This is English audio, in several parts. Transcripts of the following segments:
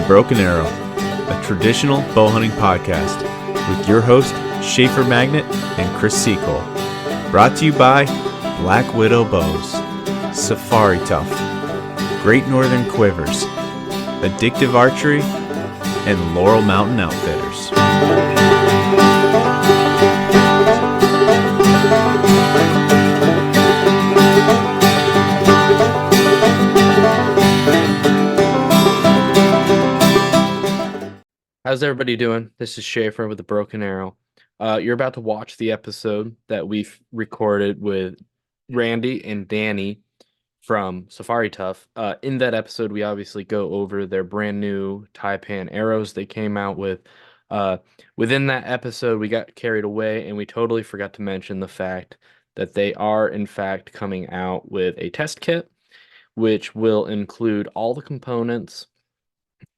Broken Arrow, a traditional bow hunting podcast with your host, Schaefer Magnet and Chris Seacole. Brought to you by Black Widow Bows, Safari Tuff, Great Northern Quivers, Addictive Archery, and Laurel Mountain Outfitters. How's everybody doing? This is Schaefer with the Broken Arrow. You're about to watch the episode that we've recorded with Randy and Danny from Safari Tuff. In that episode, we obviously go over their brand new Taipan arrows they came out with. Within that episode, we got carried away and we totally forgot to mention the fact that they are, in fact, coming out with a test kit, which will include all the components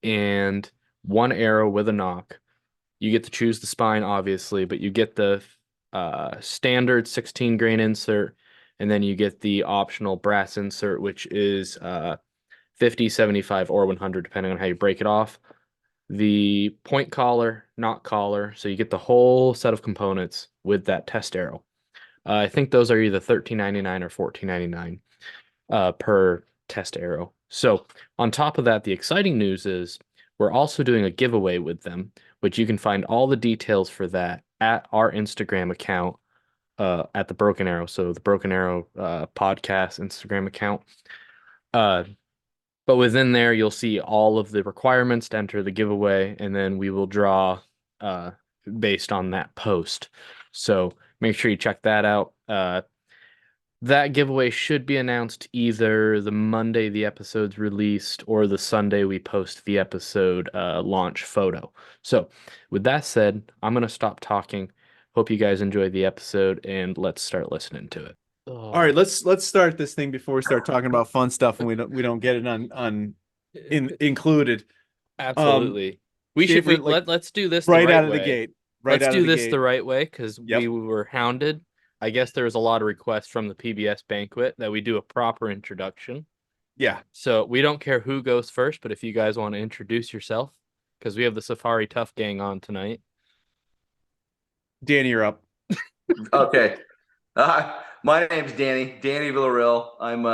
and one arrow with a knock. You get to choose the spine, obviously, but you get the standard 16 grain insert, and then you get the optional brass insert, which is 50, 75, or 100, depending on how you break it off. The point collar, knock collar, so you get the whole set of components with that test arrow. I think those are either $13.99 or $14.99 per test arrow. So on top of that, the exciting news is we're also doing a giveaway with them, which you can find all the details for that at our Instagram account at the Broken Arrow. So the Broken Arrow podcast Instagram account. But within there, you'll see all of the requirements to enter the giveaway, and then we will draw based on that post. So make sure you check that out. That giveaway should be announced either the Monday the episode's released or the Sunday we post the episode launch photo. So with that said, I'm going to stop talking. Hope you guys enjoyed the episode, and let's start listening to it. All right, let's start this thing before we start talking about fun stuff and we don't get it included. Absolutely. Let's do this right the out right of way. the gate. Let's do this the right way, because we were hounded. I guess there was a lot of requests from the PBS banquet that we do a proper introduction. Yeah. So we don't care who goes first, but if you guys want to introduce yourself, because we have the Safari Tuff gang on tonight. Danny, you're up. Okay. My name's Danny Villarreal. I'm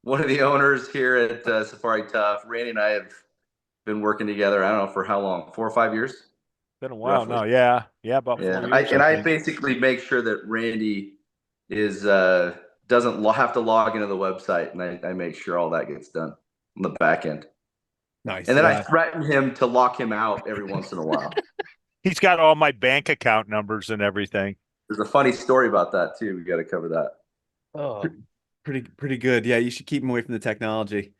one of the owners here at Safari Tuff. Randy and I have been working together, I don't know for how long, 4 or 5 years? Been a while now, yeah, about 4 years. I basically make sure that Randy is doesn't have to log into the website, and I make sure all that gets done on the back end. Nice. And then I threaten him to lock him out every once in a while. He's got all my bank account numbers and everything. There's a funny story about that too. We got to cover that. Oh, pretty good. Yeah, you should keep him away from the technology.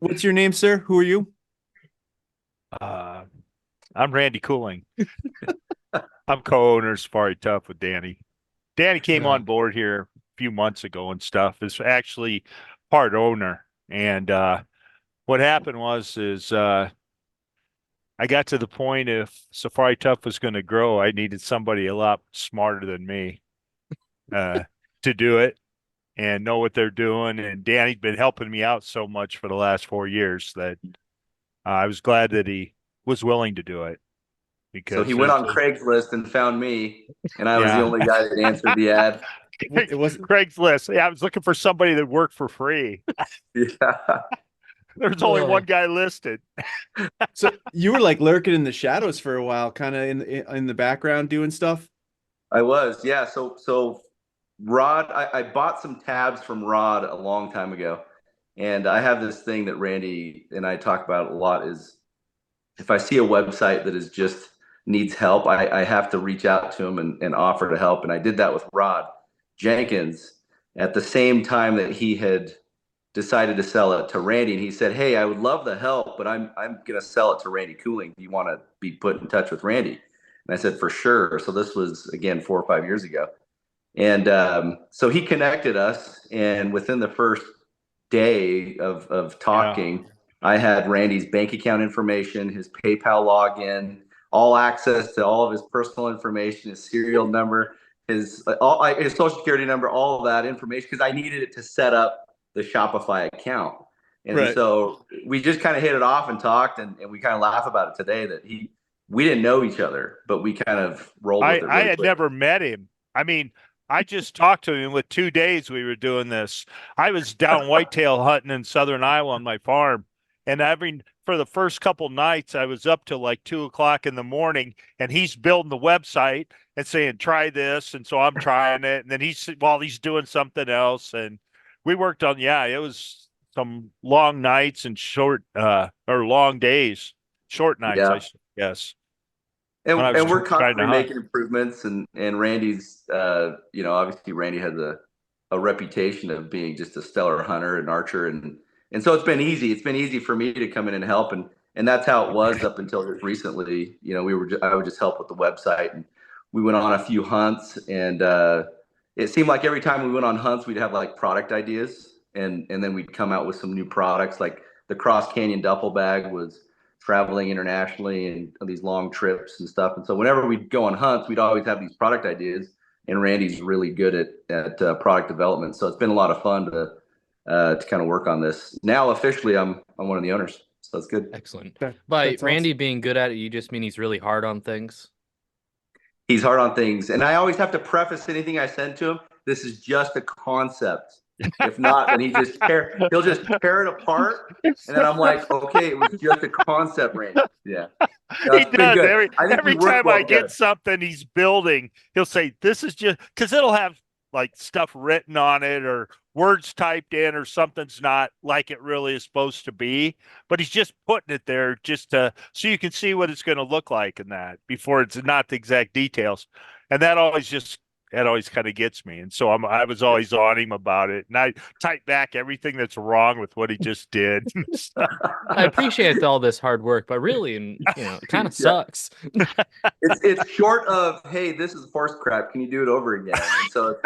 What's your name, sir? Who are you? I'm Randy Cooling. I'm co-owner of Safari Tuff with Danny. Danny came on board here a few months ago and stuff. Is actually part owner. And what happened is I got to the point if Safari Tuff was going to grow, I needed somebody a lot smarter than me to do it and know what they're doing. And Danny's been helping me out so much for the last 4 years that I was glad that he was willing to do it. Because so he went on Craigslist and found me, and I was the only guy that answered the ad. It wasn't Craigslist. Yeah, I was looking for somebody that worked for free. Yeah. There's only one guy listed. So you were like lurking in the shadows for a while, kind of in the background doing stuff. I was, yeah. So Rod, I bought some tabs from Rod a long time ago, and I have this thing that Randy and I talk about a lot is if I see a website that is just needs help, I have to reach out to him and offer to help. And I did that with Rod Jenkins at the same time that he had decided to sell it to Randy. And he said, "Hey, I would love the help, but I'm going to sell it to Randy Cooling. Do you want to be put in touch with Randy?" And I said, "For sure." So this was, again, 4 or 5 years ago. And so he connected us. And within the first day of talking, I had Randy's bank account information, his PayPal login, all access to all of his personal information, his serial number, his social security number, all of that information, because I needed it to set up the Shopify account. And Right. so we just kind of hit it off and talked, and we kind of laugh about it today that we didn't know each other, but we kind of rolled with it I really had quick. never met him. I mean, I just talked to him with 2 days we were doing this. I was down whitetail hunting in southern Iowa on my farm. And for the first couple nights, I was up till like 2 o'clock in the morning, and he's building the website and saying, try this. And so I'm trying it. And then he's doing something else. And we worked on, it was some long nights and or long days, short nights, Yeah. I should guess. And when I was we're trying to constantly hunt. making improvements, and Randy's, obviously Randy has a reputation of being just a stellar hunter and archer, and so it's been easy. It's been easy for me to come in and help, and that's how it was up until just recently. I would just help with the website, and we went on a few hunts, and it seemed like every time we went on hunts, we'd have like product ideas, and then we'd come out with some new products. Like the Cross Canyon duffel bag was traveling internationally and these long trips and stuff. And so whenever we'd go on hunts, we'd always have these product ideas. And Randy's really good at product development, so it's been a lot of fun to kind of work on this. Now officially, I'm one of the owners, so that's good. Excellent. By That's Randy awesome. being good at it, you just mean he's really hard on things? He's hard on things, and I always have to preface anything I send to him. This is just a concept. If not, then he'll just tear it apart, and then I'm like, okay, it was just a concept, Randy. Yeah, no, He it's been does. good. I think Every we work time well I together. get something he's building, he'll say, this is just because it'll have like stuff written on it or words typed in or something's not like it really is supposed to be. But he's just putting it there just so you can see what it's going to look like in that before it's not the exact details. And that always kind of gets me. And so I was always on him about it. And I type back everything that's wrong with what he just did. I appreciate all this hard work, but really, it kind of sucks. It's short of, hey, this is horse crap. Can you do it over again? And so,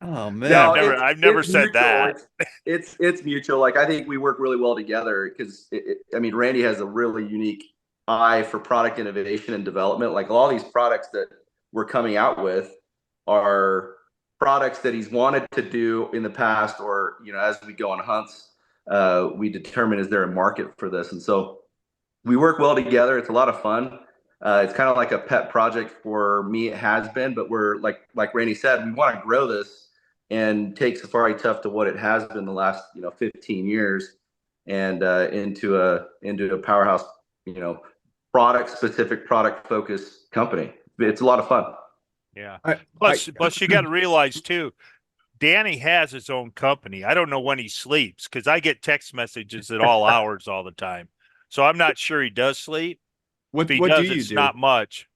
Oh man. no, I've never it's said mutual. that. It's mutual. Like I think we work really well together because Randy has a really unique eye for product innovation and development. Like all these products that we're coming out with are products that he's wanted to do in the past, or as we go on hunts, we determine, is there a market for this? And so we work well together. It's a lot of fun. It's kind of like a pet project for me. It has been, but we're like Randy said, we want to grow this and take Safari Tough to what it has been the last 15 years, and into a powerhouse, product focused company. It's a lot of fun. Yeah. I- Plus, you got to realize too, Danny has his own company. I don't know when he sleeps because I get text messages at all hours all the time. So I'm not sure he does sleep. What If he do does, you it's do? not much.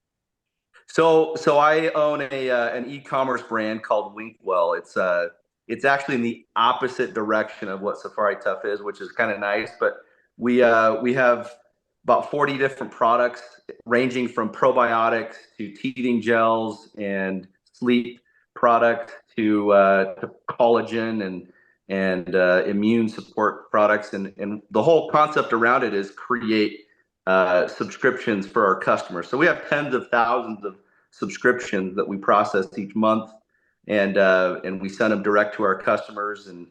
So I own an e-commerce brand called Winkwell. It's actually in the opposite direction of what Safari Tough is, which is kind of nice. But we have about 40 different products, ranging from probiotics to teething gels and sleep product to collagen and immune support products, and the whole concept around it is create subscriptions for our customers. So we have tens of thousands of subscriptions that we process each month, and we send them direct to our customers. And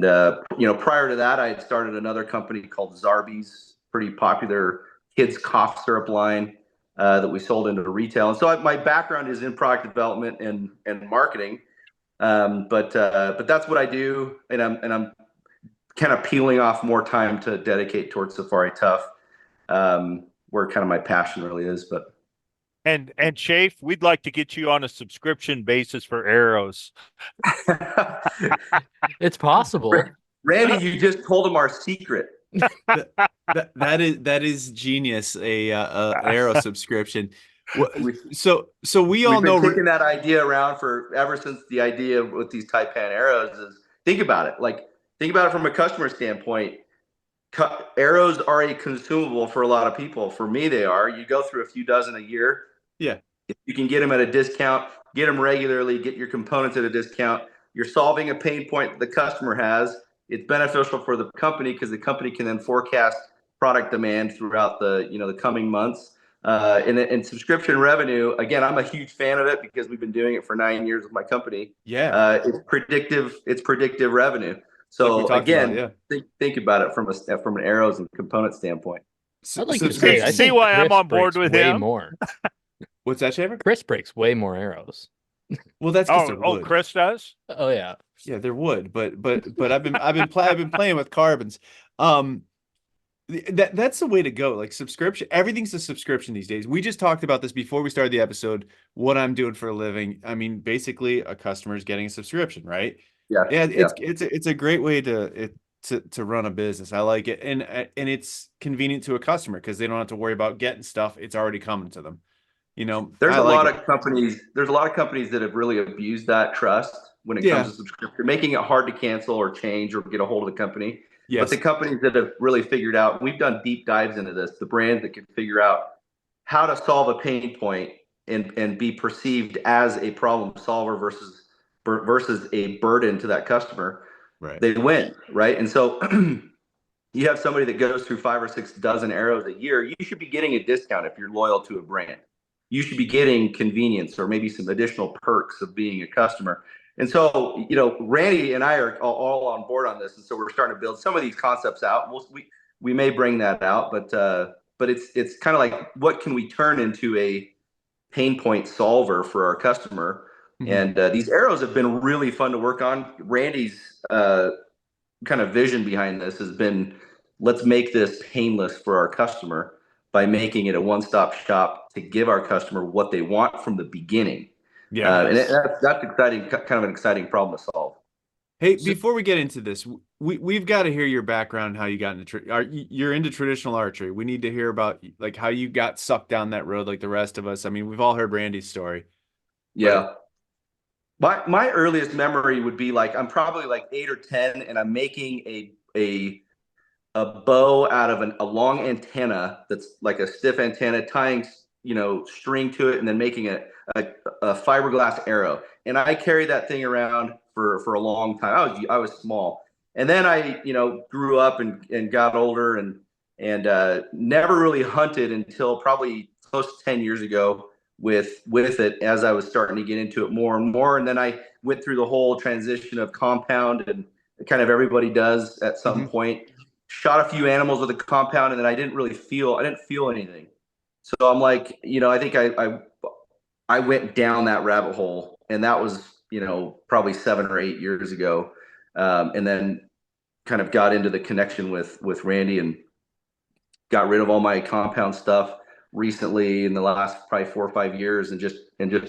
prior to that, I had started another company called Zarbee's, pretty popular kids cough syrup line that we sold into retail. And so my background is in product development and marketing, but that's what I do, and I'm kind of peeling off more time to dedicate towards Safari Tough, where kind of my passion really is. But And Chafe, we'd like to get you on a subscription basis for arrows. It's possible. Randy, you just told him our secret. That is genius. A arrow subscription. We- So we all We've know. been kicking that idea around for ever since the idea with these Taipan arrows is, think about it. Like, think about it from a customer standpoint. Arrows are a consumable for a lot of people. For me, they are. You go through a few dozen a year. Yeah. If you can get them at a discount, get them regularly, get your components at a discount. You're solving a pain point that the customer has. It's beneficial for the company because the company can then forecast product demand throughout the coming months. And subscription revenue, again, I'm a huge fan of it because we've been doing it for 9 years with my company. Yeah. It's predictive revenue. So we talked again, about, think about it from an arrows and component standpoint. I'd like to say, I See think why I'm Chris on board breaks with way him? more. What's that, Shaver? Chris breaks way more arrows. Well, that's because they're Oh, wood. Chris does? Oh yeah. Yeah, they're wood, but I've been playing with carbons. That's the way to go. Like subscription, everything's a subscription these days. We just talked about this before we started the episode. What I'm doing for a living. I mean, basically, a customer is getting a subscription, right? Yeah, Yeah, yeah. it's a great way to run a business. I like it, and it's convenient to a customer because they don't have to worry about getting stuff. It's already coming to them. You know, There's I a like lot it. of companies. There's a lot of companies that have really abused that trust when it Yeah. comes to subscription, making it hard to cancel or change or get a hold of the company. But Yes. the companies that have really figured out, we've done deep dives into this. The brands that can figure out how to solve a pain point and be perceived as a problem solver versus a burden to that customer, Right. they win, right? And so you have somebody that goes through 5 or 6 dozen arrows a year, you should be getting a discount if you're loyal to a brand. You should be getting convenience or maybe some additional perks of being a customer. And so, Randy and I are all on board on this, and so we're starting to build some of these concepts out. We may bring that out, but it's kind of like, what can we turn into a pain point solver for our customer? Mhm. And these arrows have been really fun to work on. Randy's kind of vision behind this has been, let's make this painless for our customer by making it a one-stop shop to give our customer what they want from the beginning. Yeah. And that's exciting, kind of an exciting problem to solve. Hey, before we get into this, we've got to hear your background, how you got into you're into traditional archery. We need to hear about like how you got sucked down that road like the rest of us. I mean, we've all heard Randy's story. Yeah. My earliest memory would be like, I'm probably like 8 or 10 and I'm making a bow out of a long antenna that's like a stiff antenna, tying string to it, and then making a fiberglass arrow. And I carried that thing around for a long time. I was small, and then I grew up and got older and never really hunted until probably close to 10 years ago with it, as I was starting to get into it more and more. And then I went through the whole transition of compound, and kind of everybody does at some point. Shot a few animals with a compound, and then I didn't feel anything. So I'm like, I think I went down that rabbit hole, and that was, probably 7 or 8 years ago. And then kind of got into the connection with Randy and got rid of all my compound stuff recently in the last probably 4 or 5 years, and just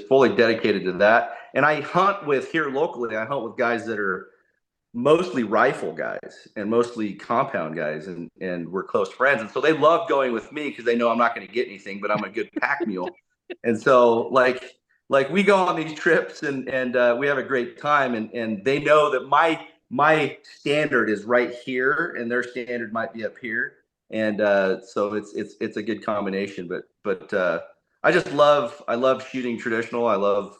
fully dedicated to that. And I hunt with guys that are mostly rifle guys and mostly compound guys, and we're close friends, and so they love going with me because they know I'm not going to get anything, but I'm a good pack mule. And so like we go on these trips, and we have a great time, and they know that my standard is right here and their standard might be up here. And so it's a good combination. But I love shooting traditional. I love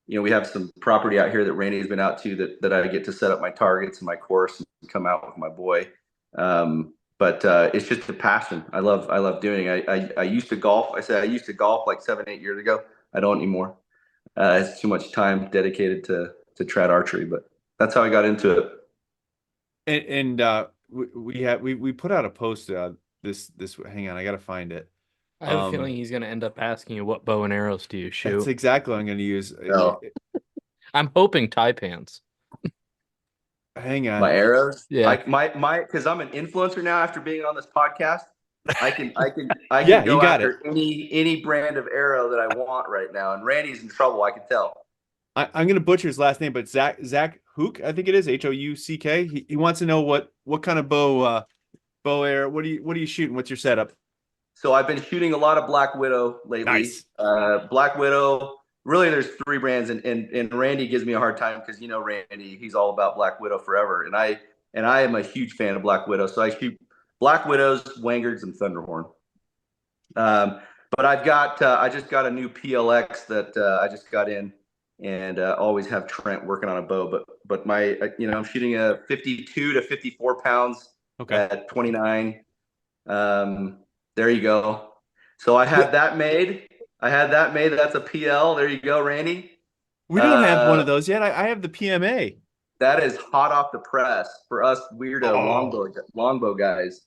we have some property out here that Randy has been out to that I get to set up my targets and my course and come out with my boy. But it's just a passion. I love doing it. I used to golf. I used to golf like 7, 8 years ago. I don't anymore. It's too much time dedicated to trad archery, but that's how I got into it. And we put out a post this hang on, I got to find it. I have a feeling he's going to end up asking you, what bow and arrows do you shoot? That's exactly what I'm going to use. Oh. I'm hoping Taipans. Hang on. My arrows? Yeah. Because I'm an influencer now after being on this podcast. I can Yeah, go you got after any brand of arrow that I want right now. And Randy's in trouble, I can tell. I'm going to butcher his last name, but Zach Hook, I think it is Houck. He wants to know what kind of bow arrow. What are you shooting? What's your setup? So I've been shooting a lot of Black Widow lately. Nice. Black Widow. Really, there's 3 brands, and Randy gives me a hard time because Randy, he's all about Black Widow forever, and I am a huge fan of Black Widow. So I shoot Black Widows, Wangards, and Thunderhorn. But I just got a new PLX that I just got in, and always have Trent working on a bow. But my I'm shooting a 52 to 54 pounds at 29. There you go. So I had that made. That's a PL. There you go, Randy. We don't have one of those yet. I have the PMA. That is hot off the press for us weirdo longbow guys.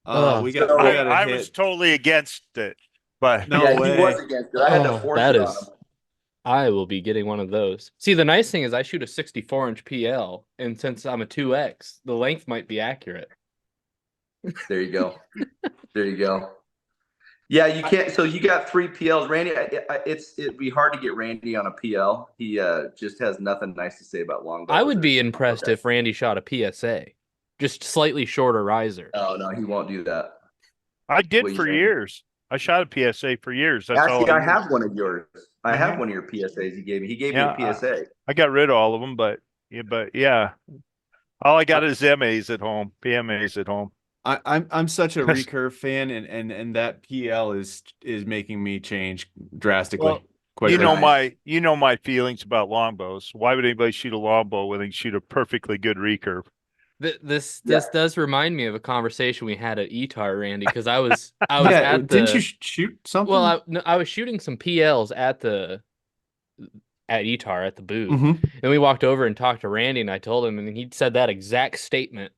We So- got I was totally against it, but No yeah, way. he was against it. I had to force that it on is. him. I will be getting one of those. See, the nice thing is I shoot a 64-inch PL, and since I'm a 2X, the length might be accurate. There you go. There you go. Yeah, you can't. So you got 3 PLs, Randy. It'd be hard to get Randy on a PL. He just has nothing nice to say about longbows. I would be impressed if Randy shot a PSA, just slightly shorter riser. Oh no, he won't do that. I did What you for saying? years. I shot a PSA for years. That's Actually, all I have one of yours. I have Mhm. one of your PSAs. He gave me. He gave Yeah, me a PSA. I got rid of all of them, but yeah. All I got is MAs at home, PMAs at home. I'm such a recurve fan, and that PL is making me change drastically. Well, quite you know right. my feelings about longbows. Why would anybody shoot a longbow when they can shoot a perfectly good recurve? This does remind me of a conversation we had at ETAR, Randy, because I was at the. Didn't you shoot something? Well, I was shooting some PLs at ETAR at the booth, Mhm. and we walked over and talked to Randy, and I told him, and he said that exact statement.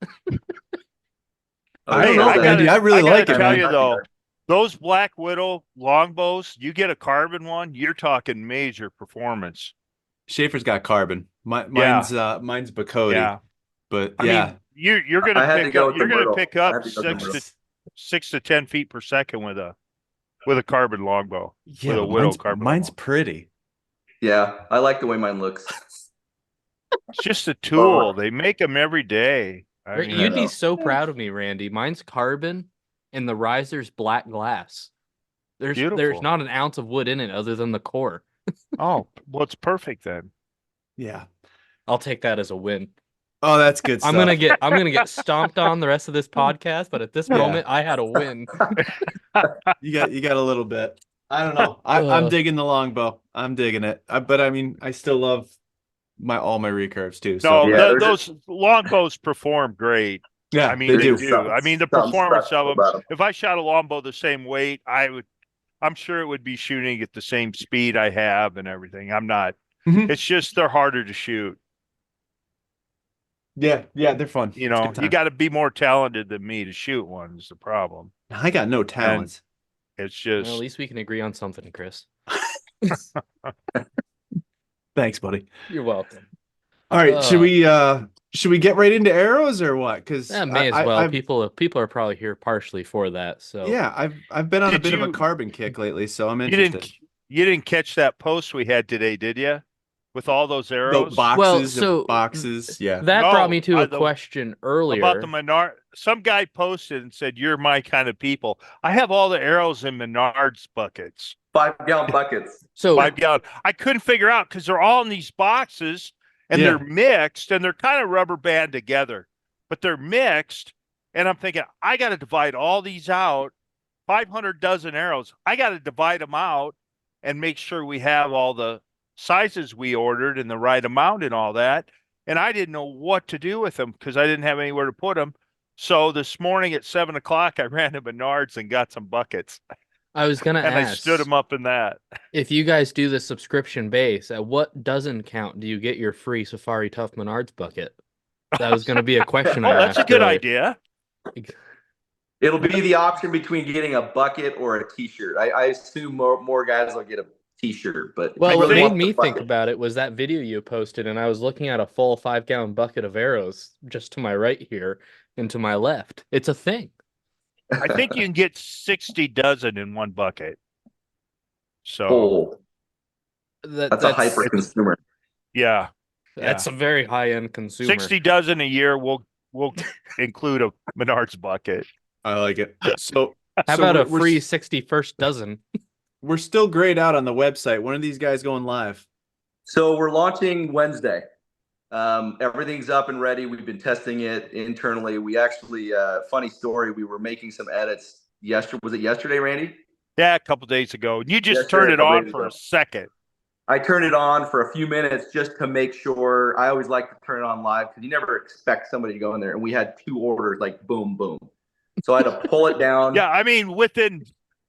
I don't know, I Randy. I really like it, tell man. you though, those Black Widow longbows, you get a carbon one, you're talking major performance. Schaefer's got carbon. Yeah. Mine's Bacote. Yeah. But I yeah, mean, you're I gonna had to pick go up with you're the gonna Myrtle. pick I up had to go with the Myrtle. 6 to 10 feet per second with a carbon longbow. yeah, with a but Widow mine's, carbon mine's longbow. pretty. Yeah, I like the way mine looks. It's just a tool. They make them every day. I mean, You'd be know. so proud of me, Randy. Mine's carbon, and the riser's black glass. There's Beautiful. not an ounce of wood in it other than the core. oh, well, it's perfect then. Yeah. I'll take that as a win. Oh, that's good stuff. I'm gonna get stomped on the rest of this podcast, but at this Yeah. moment, I had a win. You got a little bit. I don't know. I'm digging the longbow. I'm digging it. But I mean, I still love all my recurves too. So No, Yeah, those longbows perform great. yeah, I mean, they they do. do. I mean, the Something performance special of about them. 'em. If I shot a longbow the same weight, I'm sure it would be shooting at the same speed I have and everything. I'm not. Mhm. It's just they're harder to shoot. Yeah, they're fun. You It's know, good you time. got to be more talented than me to shoot one. Is the problem. I got no talents. It's Well, at just least we can agree on something, Chris. Thanks, buddy. You're welcome. All right, should we get right into arrows or what? Because May as well. People are probably here partially for that. So yeah, I've been on a Did bit of a you- carbon kick lately, so I'm you interested. didn't catch that post we had today, did you? With all those The arrows boxes so of boxes. Yeah. that No, brought me to a the- question earlier. about the Menard. Some guy posted and said, "You're my kind of people." I have all the arrows in Menards buckets. 5-gallon buckets. So 5 gallon. I couldn't figure out because they're all in these boxes and Yeah. they're mixed and they're kind of rubber band together, but they're mixed. And I'm thinking, I got to divide all these out. 500 dozen arrows. I got to divide them out and make sure we have all the sizes we ordered and the right amount and all that. And I didn't know what to do with them because I didn't have anywhere to put them. So this morning at 7 o'clock, I ran to Menards and got some buckets. I was gonna And ask, I stood them up in that. if you guys do the subscription base, at what dozen count do you get your free Safari Tough Menards bucket? That was gonna be a question. Oh, I that's a asked good earlier. idea. It'll be the option between getting a bucket or a T-shirt. I assume more guys will get a T-shirt, but Well, I what really made want the me think bucket. about it was that video you posted, and I was looking at a full 5-gallon bucket of arrows just to my right here and to my left. It's a thing. I think you can get 60 dozen in one bucket. So, Oh, That's that's a hyper consumer. yeah. That's a very high-end consumer. 60 dozen a year. We'll include a Menards bucket. I like it. So How so about a we're- free 61st dozen? We're still grayed out on the website. When are these guys going live? So we're launching Wednesday. Everything's up and ready. We've been testing it internally. We actually, funny story, we were making some edits yesterday. Was it yesterday, Randy? Yeah, a couple days ago. You just Yesterday, turned a it couple on days for ago. a second. I turned it on for a few minutes just to make sure. I always like to turn it on live because you never expect somebody to go in there. And we had 2 orders, like boom, boom. So I had to pull it down. Yeah, I mean,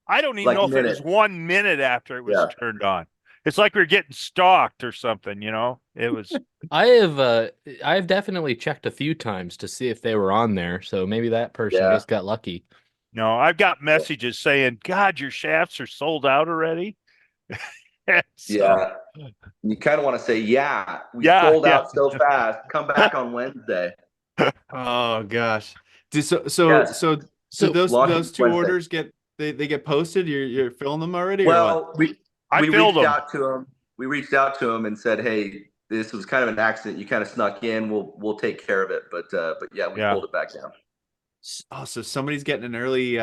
I don't even Like know if it minutes. was 1 minute after it was Yeah. turned on. it's like we're getting stalked or something, It was I've definitely checked a few times to see if they were on there, so maybe that person Yeah. just got lucky. no, I've got messages saying, God, your shafts are sold out already. So, Yeah. You kind of want to say, yeah, we yeah, sold yeah. out so fast. Come back on Wednesday. Oh gosh. So Yes. did So those two Wednesday. orders they get posted? You're filling them already or what? Well, we I we filled reached them. out to him. We reached out to him and said, "Hey, this was kind of an accident. You kind of snuck in. We'll take care of it." But yeah, we Yeah. pulled it back down. Oh, so somebody's getting an early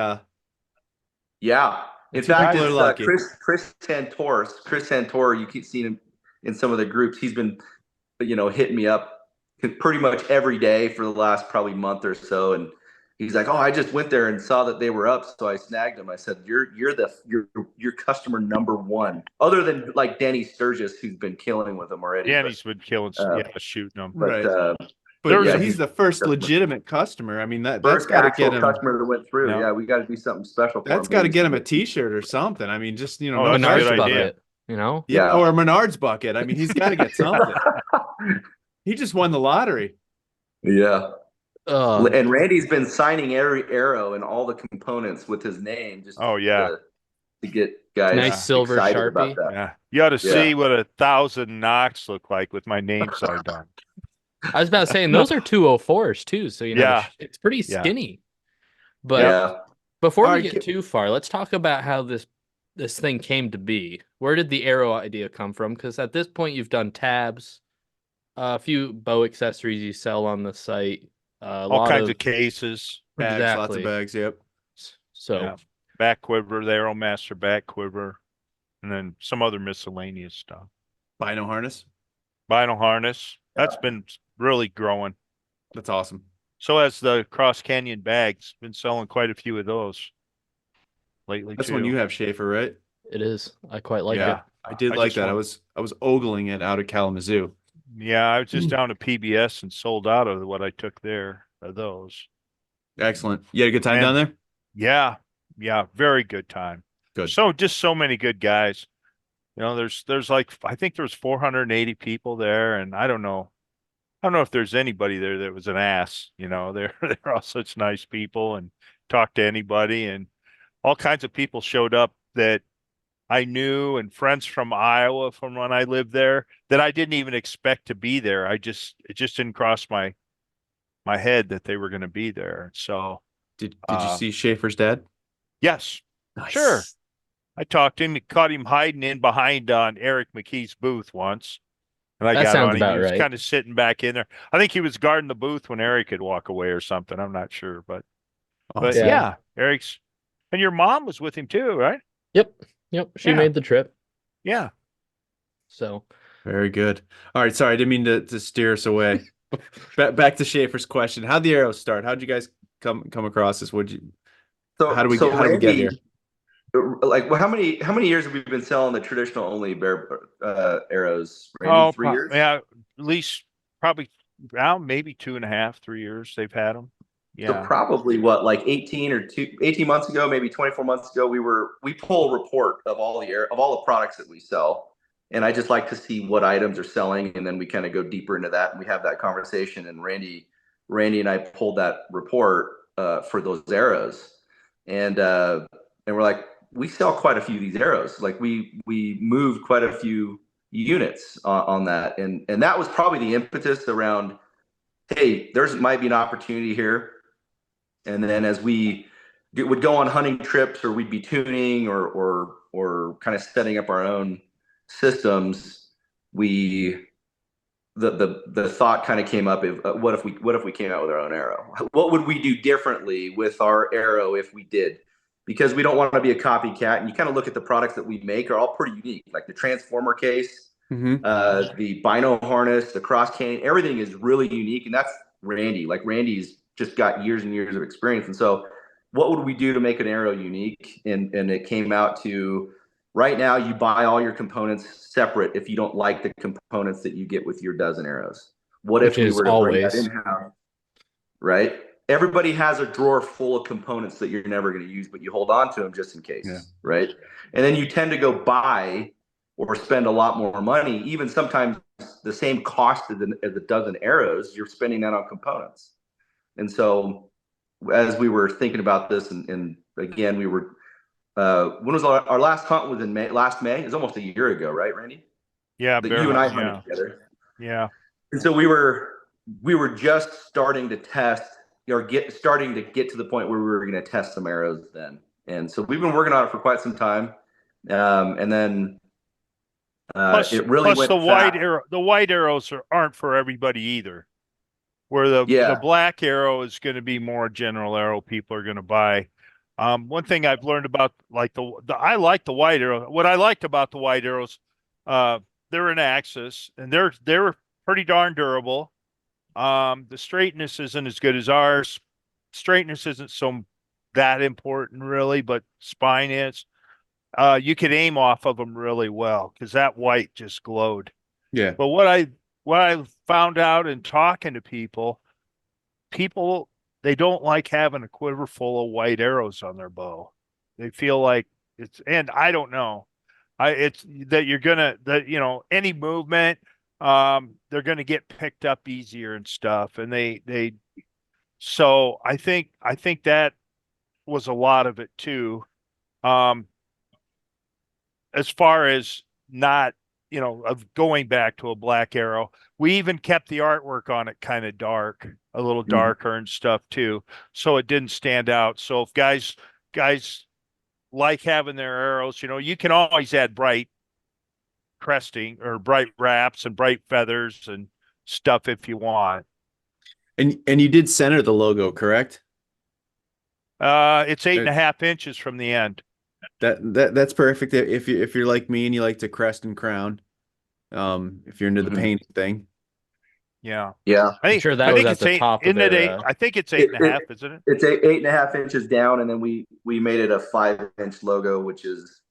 Yeah. In two fact, people are it's lucky. Chris Santor. Chris Santor. You keep seeing him in some of the groups. He's been, hitting me up pretty much every day for the last probably month or so, and he's like, "Oh, I just went there and saw that they were up, so I snagged them." I said, "You're customer number one, other than like Danny Sturgis, who's been killing with them already." Danny's been killing, Uh, shooting them. but Right. but yeah, He's the first legitimate customer. I mean that's first got to get actual him. customer that went through. Yeah. Yeah, we got to do something special for him. That's got to get him a T-shirt or something. I mean, just Oh, no that's a pressure. good idea. bucket, Yeah, Yeah. or a Menards bucket. I mean, he's got to get something. He just won the lottery. Yeah. Uh, And Randy's been signing every arrow and all the components with his name just Oh, yeah. to get guys nice silver excited Sharpie. about that. Yeah. You ought to Yeah. see what 1,000 knocks look like with my name signed on. I was about to say, and those are 204s too, so Yeah. it's pretty Yeah. skinny. But Yeah. before All we right, get too far, let's talk about how this thing came to be. Where did the arrow idea come from? Because at this point, you've done tabs, a few bow accessories you sell on the site, a All lot kinds of of cases. bags, lots of exactly. bags. Yep. So Yeah. Back quiver, the Aeromaster back quiver, and then some other miscellaneous stuff. Bino harness. Vinyl harness. That's been really growing. That's awesome. So has the Cross Canyon bags. Been selling quite a few of those lately That's too. when you have Schaefer, right? it is. I quite like Yeah. it. I did I like just that. want- I was ogling it out of Kalamazoo. Yeah, I was just down to PBS and sold out of what I took there of those. Excellent. You had a good time Man. down there? Yeah, yeah, very good time. Good. So just so many good guys. There's like I think there's 480 people there, and I don't know if there's anybody there that was an ass. They're all such nice people and talk to anybody, and all kinds of people showed up that I knew, and friends from Iowa from when I lived there that I didn't even expect to be there. It just didn't cross my head that they were going to be there. So Did you see Schaefer's dad? yes, Nice. sure. I talked to him, caught him hiding in behind on Eric McKee's booth once. And I That got sounds on him. about He was right. kind of sitting back in there. I think he was guarding the booth when Eric could walk away or something. I'm not sure, but Awesome. yeah, Eric's, and your mom was with him too, right? Yep. She Yeah. made the trip. Yeah. So Very good. All right. Sorry, I didn't mean to steer us away. Back to Schaefer's question. How'd the arrows start? How'd you guys come across this? How do we get here? Like, well, how many years have we been selling the traditional only bear arrows? Randy, 3 years? Yeah, at least probably around maybe 2.5, 3 years they've had them. So Yeah. probably what, like 18 months ago, maybe 24 months ago, we pull a report of all the products that we sell. And I just like to see what items are selling, and then we kind of go deeper into that and we have that conversation. And Randy and I pulled that report for those arrows. And we're like, we sell quite a few of these arrows. Like we moved quite a few units on that. And that was probably the impetus around, hey, might be an opportunity here. And then as we would go on hunting trips, or we'd be tuning or kind of setting up our own systems, the thought kind of came up of what if we came out with our own arrow? What would we do differently with our arrow if we did? Because we don't want to be a copycat. And you kind of look at the products that we make are all pretty unique, like the transformer case, the bino harness, the cross canyon, everything is really unique. And that's Randy. Like Randy's just got years and years of experience. And so what would we do to make an arrow unique? And it came out to, right now you buy all your components separate if you don't like the components that you get with your dozen arrows. What if we were to bring that in-house? Right? Everybody has a drawer full of components that you're never going to use, but you hold on to them just in case. Yeah. Right? And then you tend to go buy or spend a lot more money, even sometimes the same cost as a dozen arrows, you're spending that on components. And so as we were thinking about this, and again, we were, when was our last hunt was in May, last May? It was almost a year ago, right, Randy? Yeah, That you and I hunted yeah. together. Yeah. And so we were just starting to test or starting to get to the point where we were going to test some arrows then. And so we've been working on it for quite some time. And then it really went fast. The white arrows aren't for everybody either. Where the black arrow is going to be more general arrow people are going to buy. One thing I've learned about like I like the white arrow. What I liked about the white arrows, they're an axis and they're pretty darn durable. The straightness isn't as good as ours. Straightness isn't that important really, but spine is. You could aim off of them really well because that white just glowed. Yeah. But what I found out in talking to people they don't like having a quiver full of white arrows on their bow. They feel like and I don't know. It's that any movement, they're gonna get picked up easier and stuff. And so I think that was a lot of it too. As far as not, of going back to a black arrow, we even kept the artwork on it kind of dark, a little darker and stuff too, so it didn't stand out. So if guys like having their arrows, you can always add bright cresting or bright wraps and bright feathers and stuff if you want. And you did center the logo, correct? It's 8.5 inches from the end. That's perfect if you're like me and you like to crest and crown. If you're into the painting thing. Yeah. I'm sure that was at the top of it. I think it's 8.5, isn't it? It's 8.5 inches down, and then we made it a 5-inch logo, which is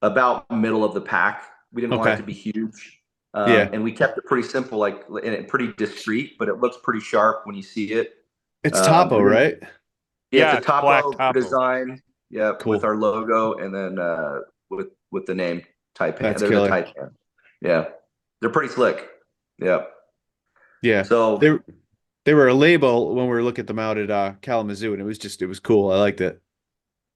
about middle of the pack. We didn't want it to be huge. And we kept it pretty simple, and pretty discreet, but it looks pretty sharp when you see it. It's topo, right? Yeah, it's a topo topo design. Yeah, cool. With our logo, and then with the name Taipan. That's killer. Taipan. Yeah, they're pretty slick. Yeah. Yeah. So they were a label when we were looking at them out at Kalamazoo, and it was cool. I liked it.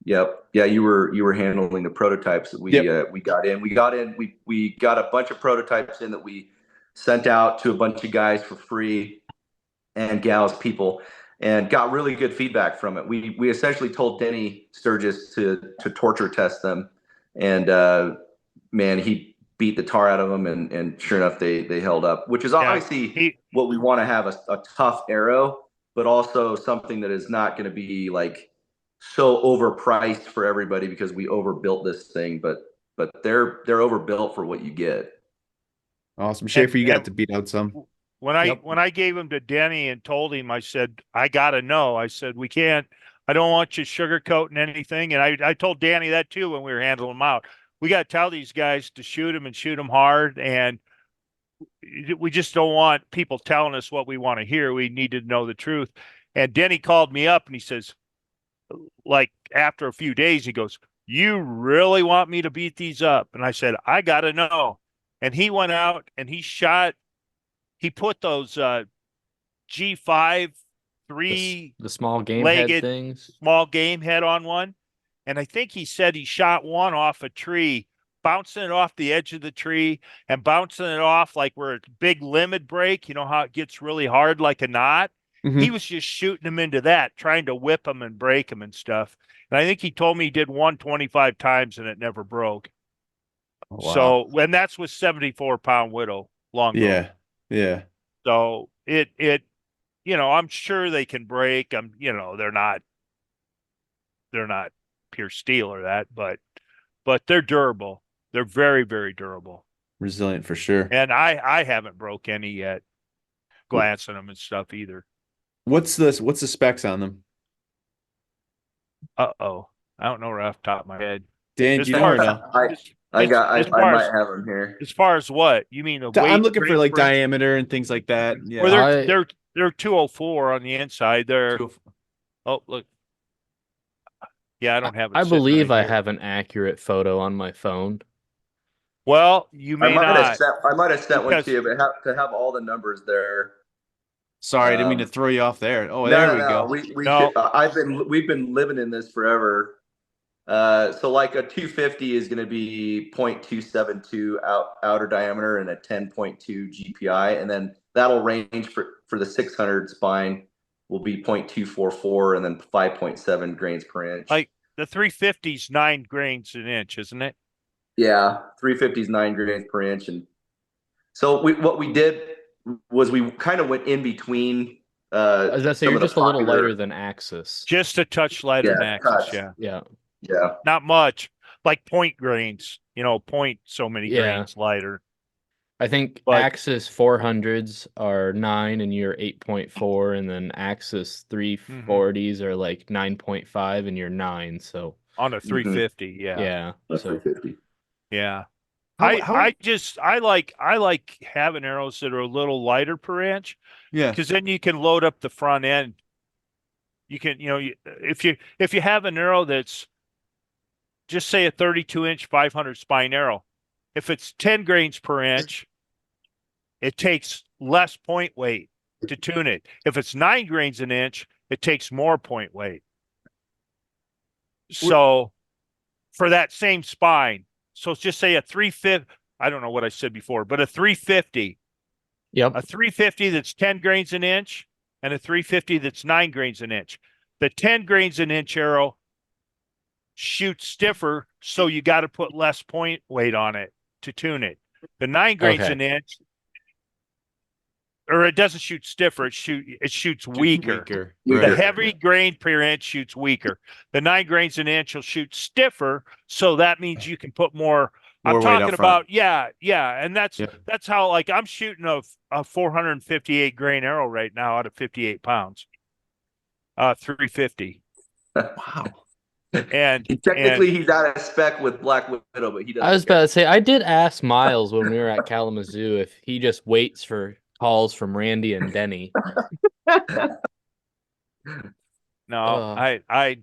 Yep. Yeah, you were handling the prototypes that we got in. We got a bunch of prototypes in that we sent out to a bunch of guys for free and gals, people, and got really good feedback from it. We essentially told Denny Sturgis to torture test them, and man, he beat the tar out of them, and sure enough, they held up, which is obviously what we want to have, a tough arrow, but also something that is not going to be like so overpriced for everybody because we overbuilt this thing, but they're overbuilt for what you get. Awesome. Schaefer, you got to beat out some. When I gave him to Denny and told him, I said, I gotta know. I said, I don't want you sugarcoating anything. And I told Danny that too when we were handling them out. We got to tell these guys to shoot them and shoot them hard. And we just don't want people telling us what we want to hear. We need to know the truth. And Denny called me up and he says, like after a few days, he goes, "You really want me to beat these up?" And I said, I got to know. And he went out and he put those G5 the small game head things, small game head on one. And I think he said he shot one off a tree, bouncing it off the edge of the tree and bouncing it off like where a big limit break, you know how it gets really hard like a knot. Mm-hmm. He was just shooting them into that, trying to whip them and break them and stuff. And I think he told me he did 125 times and it never broke. Oh, wow. So, and that's with 74-pound widow long bow. Yeah. Yeah. So it I'm sure they can break them. They're not pure steel or that, but they're durable. They're very, very durable. Resilient for sure. And I haven't broke any yet, glancing them and stuff either. What's the specs on them? I don't know right off the top of my head. Dan, do you know or no? I might have them here. As far as what you mean, the weight? I'm looking for like diameter and things like that. Yeah. Well, they're 204 on the inside. They're look. Yeah, I don't have it. I believe I have an accurate photo on my phone. Well, you may not. I might have set one Because- too, but to have all the numbers there. Sorry, I didn't mean to throw you off there. Oh, No, there no, we no. go. We No. should, we've been living in this forever. So like a 250 is going to be 0.272 outer diameter and a 10.2 GPI, and then that'll range for the 600 spine will be 0.244 and then 5.7 grains per inch. Like the 350 is 9 grains an inch, isn't it? Yeah, 350 is 9 grains per inch, and so what we did was we kind of went in between. I was gonna say some you're of the just a little popular- lighter than Axis. Just a touch lighter than Axis, touch. yeah. Yeah. Yeah. Not much. Like point grains, point so many Yeah. grains lighter. I think But- Axis 400s are 9 and you're 8.4, and then Axis 340s are like 9.5 and you're 9. So On a 350, yeah. That's So 350. Yeah. How- I like having arrows that are a little lighter per inch Yeah. because then you can load up the front end. You can, if you have an arrow that's just say a 32-inch 500 spine arrow, if it's 10 grains per inch, it takes less point weight to tune it. If it's 9 grains an inch, it takes more point weight. So for that same spine, so just say a 350, I don't know what I said before, but a 350, yep. a 350 that's 10 grains an inch and a 350 that's 9 grains an inch. The 10 grains an inch arrow shoots stiffer, so you got to put less point weight on it to tune it. The 9 grains Okay. an inch, or it doesn't shoot stiffer, it shoots weaker. The heavy grain per inch shoots weaker. The 9 grains an inch will shoot stiffer, so that means you can put more. I'm More weight talking up front. about, and that's how, like, I'm shooting a 458 grain arrow right now out of 58 pounds, 350, Wow. and Technically, he's out of spec with Black Widow, but he doesn't. I was about to say, I did ask Miles when we were at Kalamazoo if he just waits for calls from Randy and Denny. no, Uh.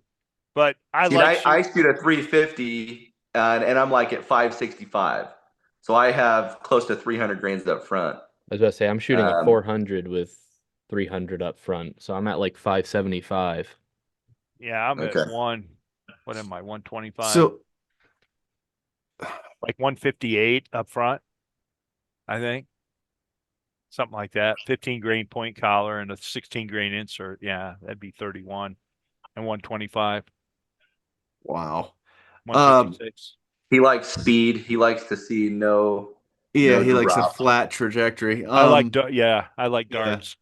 but I See, like I shoot a 350, and I'm like at 565, so I have close to 300 grains up front. I was about to say, I'm shooting a 400 with 300 up front, so I'm at like 575. Yeah, I'm Okay. at what am I, 125? So Like 158 up front, I think. Something like that. 15 grain point collar and a 16 grain insert. Yeah, that'd be 31 and 125. wow. 156. He likes speed. He likes to see no. Yeah, No he likes a drop. flat trajectory. I like Yeah. darts.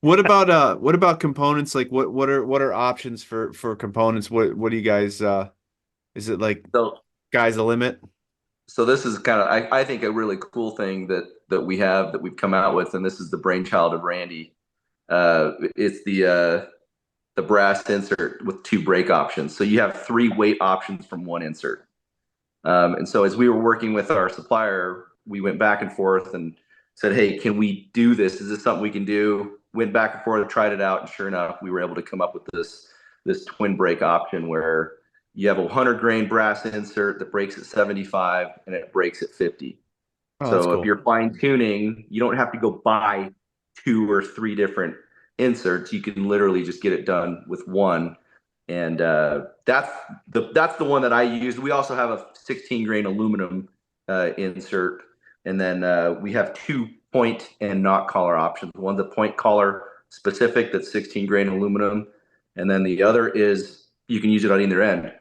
What about components? Like what are options for components? What do you guys is it like So sky's the limit? So this is kind of, I think, a really cool thing that we've come out with, and this is the brainchild of Randy. It's the brass insert with 2 brake options. So you have 3 weight options from 1 insert. And so as we were working with our supplier, we went back and forth and said, "Hey, can we do this? Is this something we can do?" Went back and forth, tried it out, and sure enough, we were able to come up with this twin brake option where you have a 100 grain brass insert that breaks at 75 and it breaks at 50. Oh, that's So cool. if you're fine tuning, you don't have to go buy 2 or 3 different inserts. You can literally just get it done with one. And that's the one that I used. We also have a 16 grain aluminum insert, and then we have 2 point and knock collar options. One's a point collar specific that's 16 grain aluminum, and then the other is you can use it on either end.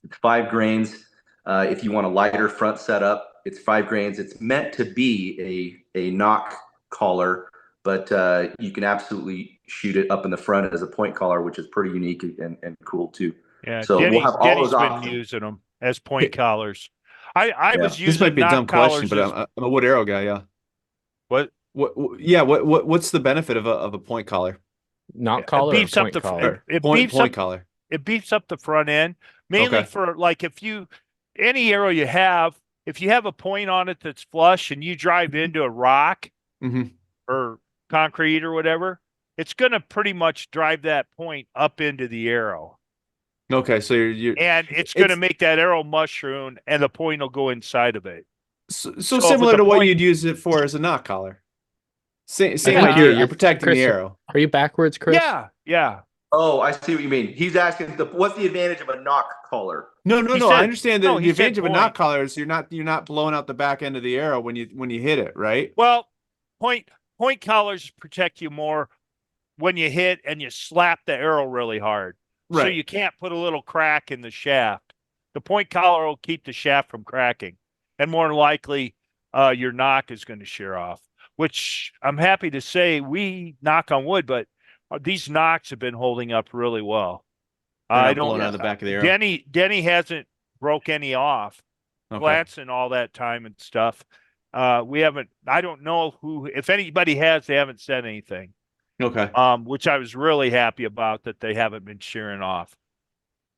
It's 5 grains. If you want a lighter front setup, it's 5 grains. It's meant to be a knock collar, but you can absolutely shoot it up in the front as a point collar, which is pretty unique and cool too. Yeah, So we'll have all Denny's those been options. using them as point collars. I was using This might be a knock dumb question, collars but I'm a wood arrow guy. Yeah. what What's the benefit of a point collar? Not collar or beefs up point the collar? Point collar. It beefs up the front end, mainly Okay. for like any arrow you have, if you have a point on it that's flush and you drive into a rock Mm-hmm. or concrete or whatever, it's going to pretty much drive that point up into the arrow. Okay, so you're And it's going to make that arrow mushroom and the point will go inside of it. So if similar it's a to what point- you'd use it for as a knock collar. Same think idea. you're- You're protecting Chris- the arrow. Are you backwards, Chris? Yeah. Oh, I see what you mean. He's asking what's the advantage of a knock collar? No. He I said- understand no, the he said advantage of a knock point. collar is you're not blowing out the back end of the arrow when you hit it, right? Well, point collars protect you more when you hit and you slap the arrow really hard. So Right. you can't put a little crack in the shaft. The point collar will keep the shaft from cracking. And more than likely, your knock is going to shear off, which I'm happy to say we knock on wood, but these knocks have been holding up really well. They're I not don't. blowing out the back of the arrow. Denny hasn't broke any off. Okay. Glancing all that time and stuff. We haven't. I don't know if anybody has. They haven't said anything. Okay. Which I was really happy about that they haven't been shearing off.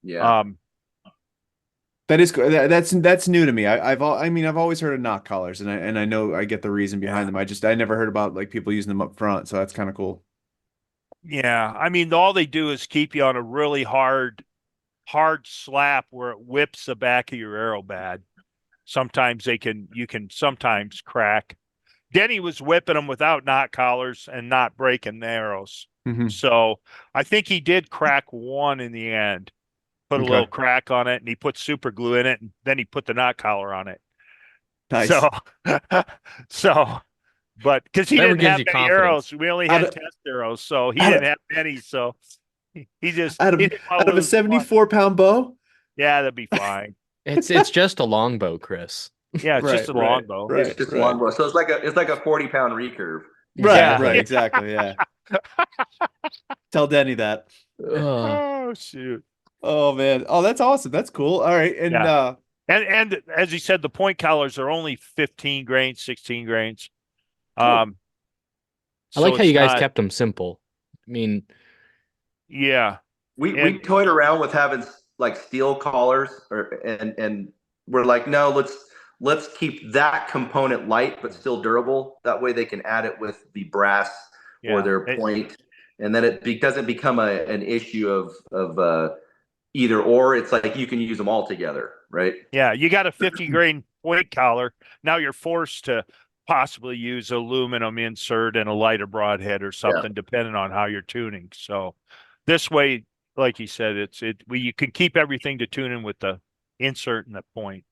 Yeah. That is that's new to me. I've always heard of knock collars, and I know I get the reason behind them. I never heard about like people using them up front, so that's kind of cool. Yeah, I mean, all they do is keep you on a really hard slap where it whips the back of your arrow bad. Sometimes you can sometimes crack. Denny was whipping them without knock collars and not breaking the arrows. Mhm. So I think he did crack one in the end. Put a Okay. little crack on it, and he put super glue in it, and then he put the knock collar on it. Nice. But because he Whatever didn't have gives you many confidence. arrows, we only had test arrows, so he didn't have many. So he just out he of didn't wanna out of a lose one. 74-pound bow. Yeah, that'd be fine. It's just a longbow, Chris. Yeah, it's just a Right, longbow. right. It's just long bow. So it's like a 40-pound recurve. Right, exactly. Yeah. Tell Denny that. Ugh. Oh shoot! Oh man. Oh, that's awesome. That's cool. All right. And Yeah. And as he said, the point collars are only 15 grains, 16 grains. I like so how you it's guys not- kept them simple. I mean, Yeah, We And- toyed around with having like steel collars, and we're like, no, let's keep that component light but still durable. That way they can add it with the brass or yeah. their point, and then it doesn't become an issue of either or. It's like you can use them all together, right? Yeah, you got a 50 grain point collar. Now you're forced to possibly use aluminum insert and a lighter broadhead or something, depending on how you're tuning. So this way, like you said, you can keep everything to tune in with the insert and the point.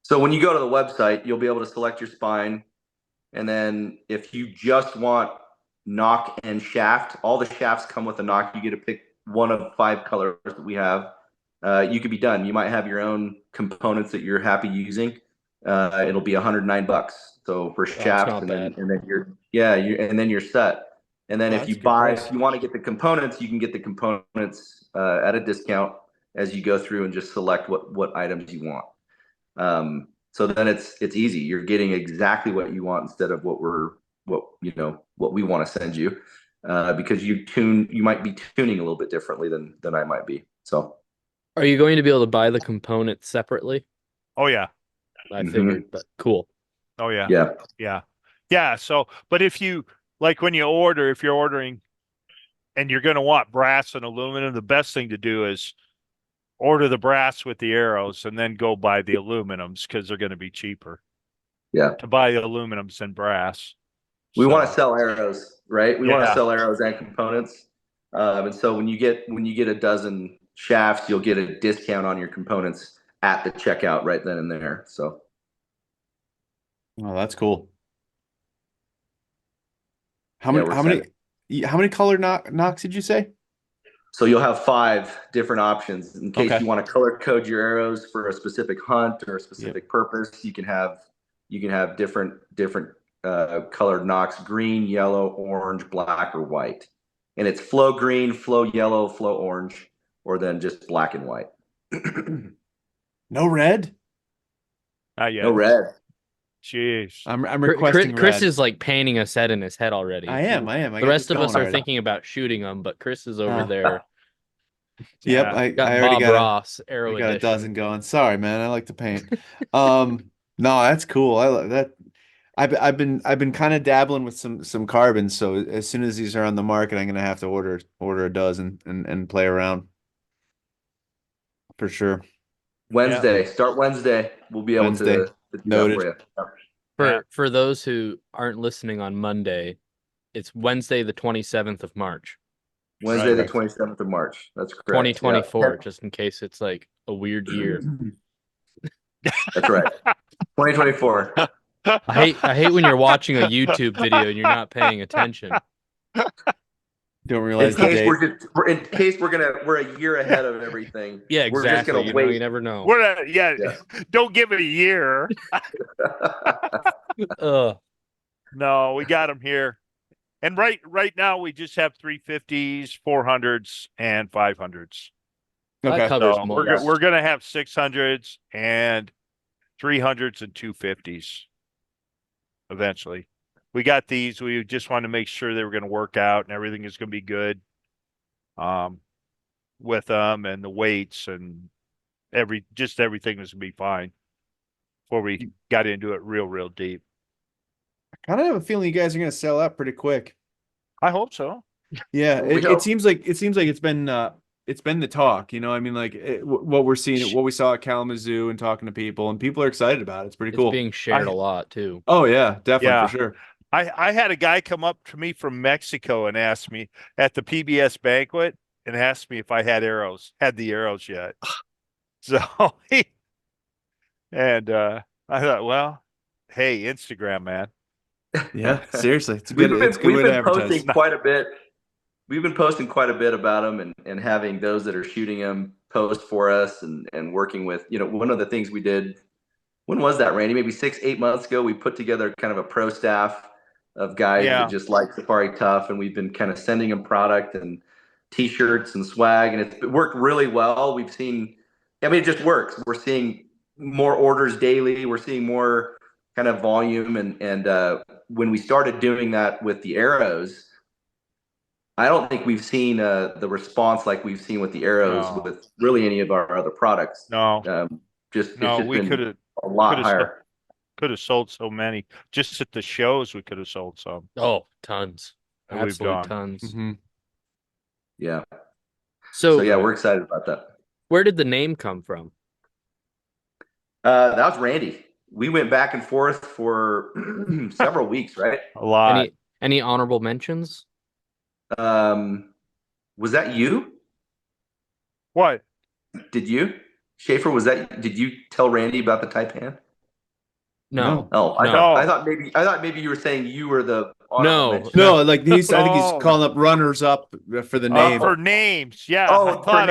So when you go to the website, you'll be able to select your spine. And then if you just want knock and shaft, all the shafts come with a knock. You get to pick one of 5 colors that we have. You could be done. You might have your own components that you're happy using. It'll be $109. So for shafts, not and then bad. and then you're set. And then Oh, if that's you a good buy, price. if you want to get the components, you can get the components at a discount as you go through and just select what items you want. So then it's easy. You're getting exactly what you want instead of what we want to send you, because you might be tuning a little bit differently than I might be. So are you going to be able to buy the components separately? Oh yeah. I Mhm. figured, but cool. Oh yeah. yeah, Yeah. So, but if you like when you order, if you're ordering and you're going to want brass and aluminum, the best thing to do is order the brass with the arrows and then go buy the aluminums because they're going to be cheaper yeah. to buy the aluminums than brass. We So, want to sell arrows, right? We want Yeah. to sell arrows and components. And so when you get a dozen shafts, you'll get a discount on your components at the checkout right then and there. So oh, that's cool. How Yeah, many we're how many color knocks did you say? So you'll have 5 different options in case Okay. you want to color code your arrows for a specific hunt or a specific purpose. You can have different colored knocks: green, yellow, orange, black, or white. And it's flow green, flow yellow, flow orange, or then just black and white. No red? not yet. No red. Jeez. I'm Chris, requesting Chris red. is like painting a set in his head already. I am. I The got rest this of us going are already. thinking about shooting them, but Chris is over Oh. there. Yep, Yeah. I Got already Bob got Ross Arrow I got a Edition. dozen going. Sorry, man. I like to paint. No, that's cool. I love that. I've been kind of dabbling with some carbons. So as soon as these are on the market, I'm gonna have to order a dozen and play around for sure. Wednesday. Start Wednesday. We'll be able Wednesday. to to do that Noted. for you. For those who aren't listening on Monday, it's Wednesday the 27th of March, Wednesday, the Correct. 27th of March. That's correct. 2024, Yeah. just in case it's like a weird year. That's right. 2024. I hate when you're watching a YouTube video and you're not paying attention. Don't realize the date. In case we're a year ahead of everything. Yeah, We're just exactly. gonna wait. You never know. Yeah, don't give it a year. No, we got them here. And right now we just have 350s, 400s, and 500s. That Okay. covers So most. we're gonna have 600s and 300s and 250s eventually. We got these. We just wanted to make sure they were going to work out and everything is going to be good with them and the weights and everything was going to be fine before we got into it real deep. I kind of have a feeling you guys are going to sell out pretty quick. I hope so. Yeah, We it hope. seems like it's been the talk. You know, I mean, like what we're seeing, what we saw at Kalamazoo and talking to people, and people are excited about it. It's pretty It's cool. being shared a lot too. Oh yeah, definitely Yeah. for sure. I had a guy come up to me from Mexico and ask me at the PBS banquet and asked me if I had the arrows yet. So I thought, well, hey, Instagram, man. Yeah, seriously, it's a We've good been way to advertise. posting quite a bit. We've been posting quite a bit about them and having those that are shooting them post for us and working with, one of the things we did, when was that, Randy? Maybe 6-8 months ago, we put together kind of a pro staff of guys that just like Safari Tuff, and we've been kind of sending them product and t-shirts and swag, and it's worked really well. We've seen, it just works. We're seeing more orders daily. We're seeing more kind of volume, and when we started doing that with the arrows, I don't think we've seen the response like we've seen with the arrows with really any of our other products. No, it's just been a lot higher. Could have sold so many. Just at the shows, we could have sold some. Oh, tons. And we've Absolute gone. tons. Mm-hmm. Yeah. So yeah, we're excited about that. Where did the name come from? That was Randy. We went back and forth for several weeks, right? A lot. Any honorable mentions? Was that you? What? Did you? Schaefer, did you tell Randy about the Taipan? No. Oh, I No. thought maybe you were saying you were the No. Like I think he's calling up runners up for the name. For names, yeah. Oh, for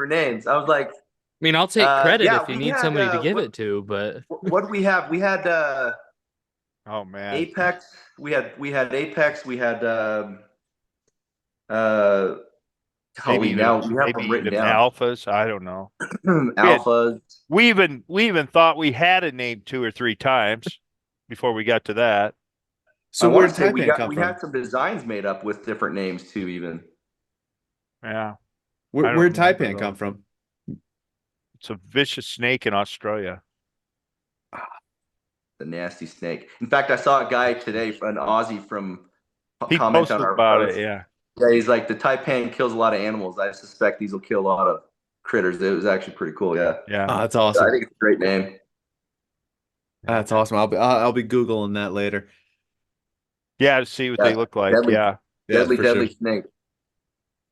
names. I was like, I mean, I'll take credit yeah, if you need somebody to give it to, but what did we have? We had oh man, Apex. We had Apex. We had maybe we have them written down. Alphas. I don't know. Alphas. We even thought we had a name 2 or 3 times before we got to that. So where did Taipan come we from? had some designs made up with different names too, even. Yeah. Where did Taipan come from? It's a vicious snake in Australia. The nasty snake. In fact, I saw a guy today, an Aussie He comment posted on our about post. it. Yeah. Yeah, he's like, the Taipan kills a lot of animals. I suspect these will kill a lot of critters. It was actually pretty cool. Yeah. Yeah. Oh, that's awesome. I think it's a great name. That's awesome. I'll be Googling that later. Yeah, to see what they look like. Deadly, yeah. Deadly snake.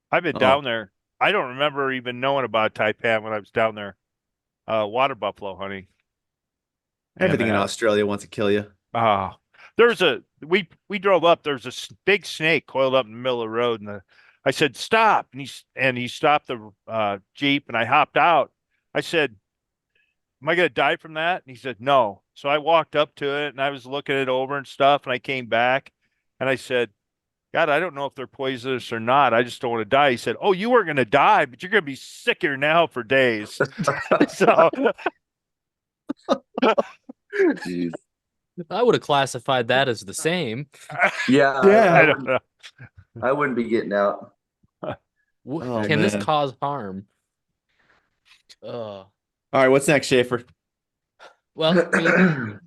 I've been down there. I don't remember even knowing about Taipan when I was down there water buffalo hunting. Everything in Australia wants to kill you. We drove up, there's a big snake coiled up in the middle of the road, and I said, stop. And he stopped the Jeep, and I hopped out. I said, am I going to die from that? And he said, no. So I walked up to it, and I was looking it over and stuff, and I came back, and I said, God, I don't know if they're poisonous or not. I just don't want to die. He said, oh, you were going to die, but you're going to be sicker now for days. So, Jeez. I would have classified that as the same. Yeah. Yeah. I wouldn't be getting out. Can this cause harm? All right, what's next, Schaefer? Well, I mean,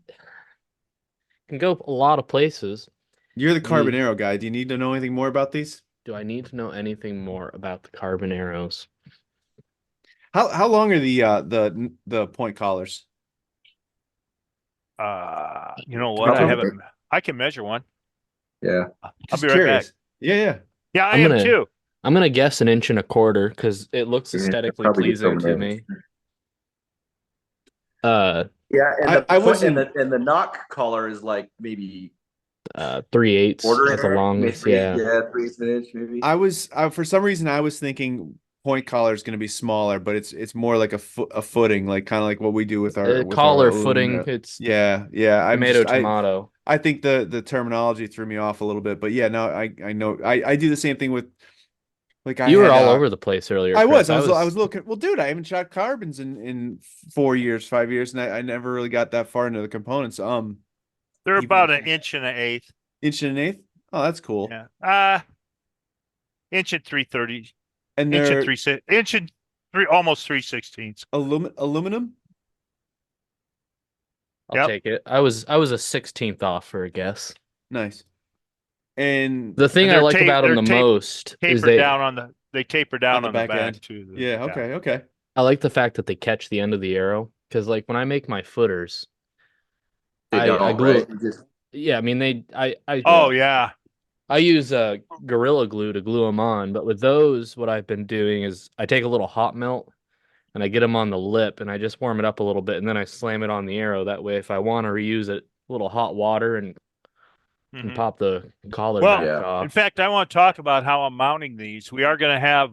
can go a lot of places. You're the carbon arrow guy. Do you need to know anything more about these? Do I need to know anything more about the carbon arrows? How long are the point collars? You know what? Probably. I can measure one. Yeah. I'll Just be right curious. back. Yeah. Yeah, I I'm am gonna- too. I'm gonna guess 1.25 inches because it looks Yeah, aesthetically probably gets pleasing over to there. me. Yeah, and I wasn't. and the knock collar is like maybe 3/8 quarter at the inch, longest. maybe, Yeah. yeah, 3/8 inch maybe. For some reason I was thinking point collar is going to be smaller, but it's more like a footing, like kind of like what we do with our Collar aluminum. footing. It's Yeah. tomato. I think the terminology threw me off a little bit, but yeah, no, I know I do the same thing with like I You were had all over the place earlier, I Chris. was looking. Well, dude, I haven't shot carbons in 4 years, 5 years, and I never really got that far into the components. They're Even about with an inch and an eighth. inch and an eighth. Oh, that's cool. Yeah. Inch and 3/30. And Inch and they're 3 almost 3/16. aluminum. I'll Yep. take it. I was a 1/16 off for a guess. Nice. And The thing And I they're like tape- about them they're the tape- most is Taper down on the back end. too. Yeah. Okay. I like the fact that they catch the end of the arrow because like when I make my footers, They I don't, glue. right? You just- Yeah, I mean Oh yeah. I use Gorilla Glue to glue them on, but with those, what I've been doing is I take a little hot melt and I get them on the lip and I just warm it up a little bit and then I slam it on the arrow. That way, if I want to reuse it, a little hot water and Mhm. pop the collar Well, back Yeah. off. In fact, I want to talk about how I'm mounting these. We are going to have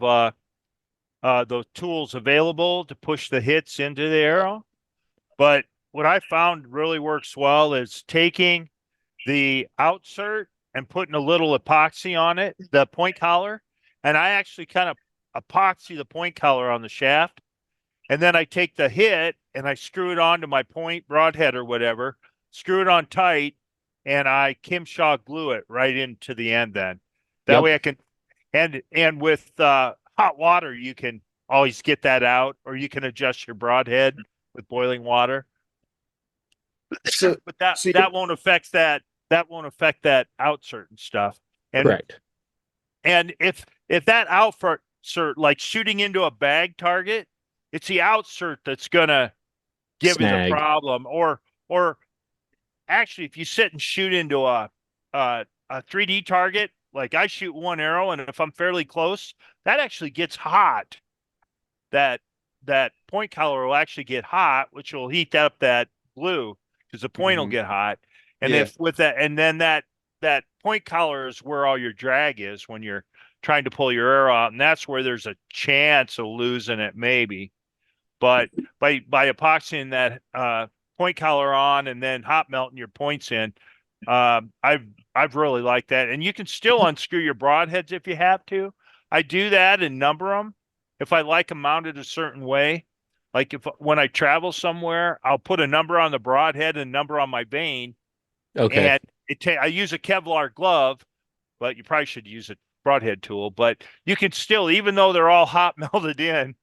those tools available to push the hits into the arrow. But what I found really works well is taking the outsert and putting a little epoxy on it, the point collar. And I actually kind of epoxy the point collar on the shaft. And then I take the hit and I screw it onto my point broadhead or whatever, screw it on tight, and I Kimshaw glue it right into the end then. That way I can, and with hot water, you can always get that out, or you can adjust your broadhead with boiling water. So, But that so that won't affect that outsert and stuff. And Correct. and if that outsert like shooting into a bag target, it's the outsert that's gonna give you the Snag. problem. Or actually, if you sit and shoot into a 3D target, like I shoot one arrow, and if I'm fairly close, that actually gets hot. That point collar will actually get hot, which will heat up that glue because the point will Mhm. get hot. And Yeah. if with that, and then that point collar is where all your drag is when you're trying to pull your arrow out, and that's where there's a chance of losing it, maybe. But by epoxying that point collar on and then hot melting your points in, I've really liked that. And you can still unscrew your broadheads if you have to. I do that and number them if I like them mounted a certain way. Like when I travel somewhere, I'll put a number on the broadhead and a number on my vane. Okay. And I use a Kevlar glove, but you probably should use a broadhead tool. But you can still, even though they're all hot melted in,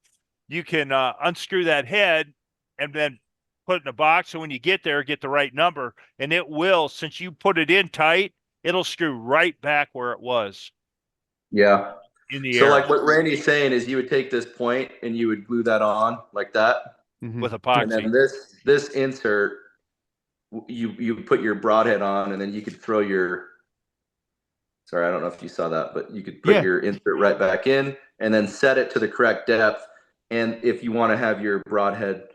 you can unscrew that head and then put it in a box. So when you get there, get the right number, and it will, since you put it in tight, it'll screw right back where it was Yeah. in the So air like what Randy's saying is you would take this point and you would glue that on like that. Mhm. with And epoxy. then this insert, you put your broadhead on, and then you could throw your. Sorry, I don't know if you saw that, but you could put Yeah. your insert right back in, and then set it to the correct depth. And if you want to have your broadhead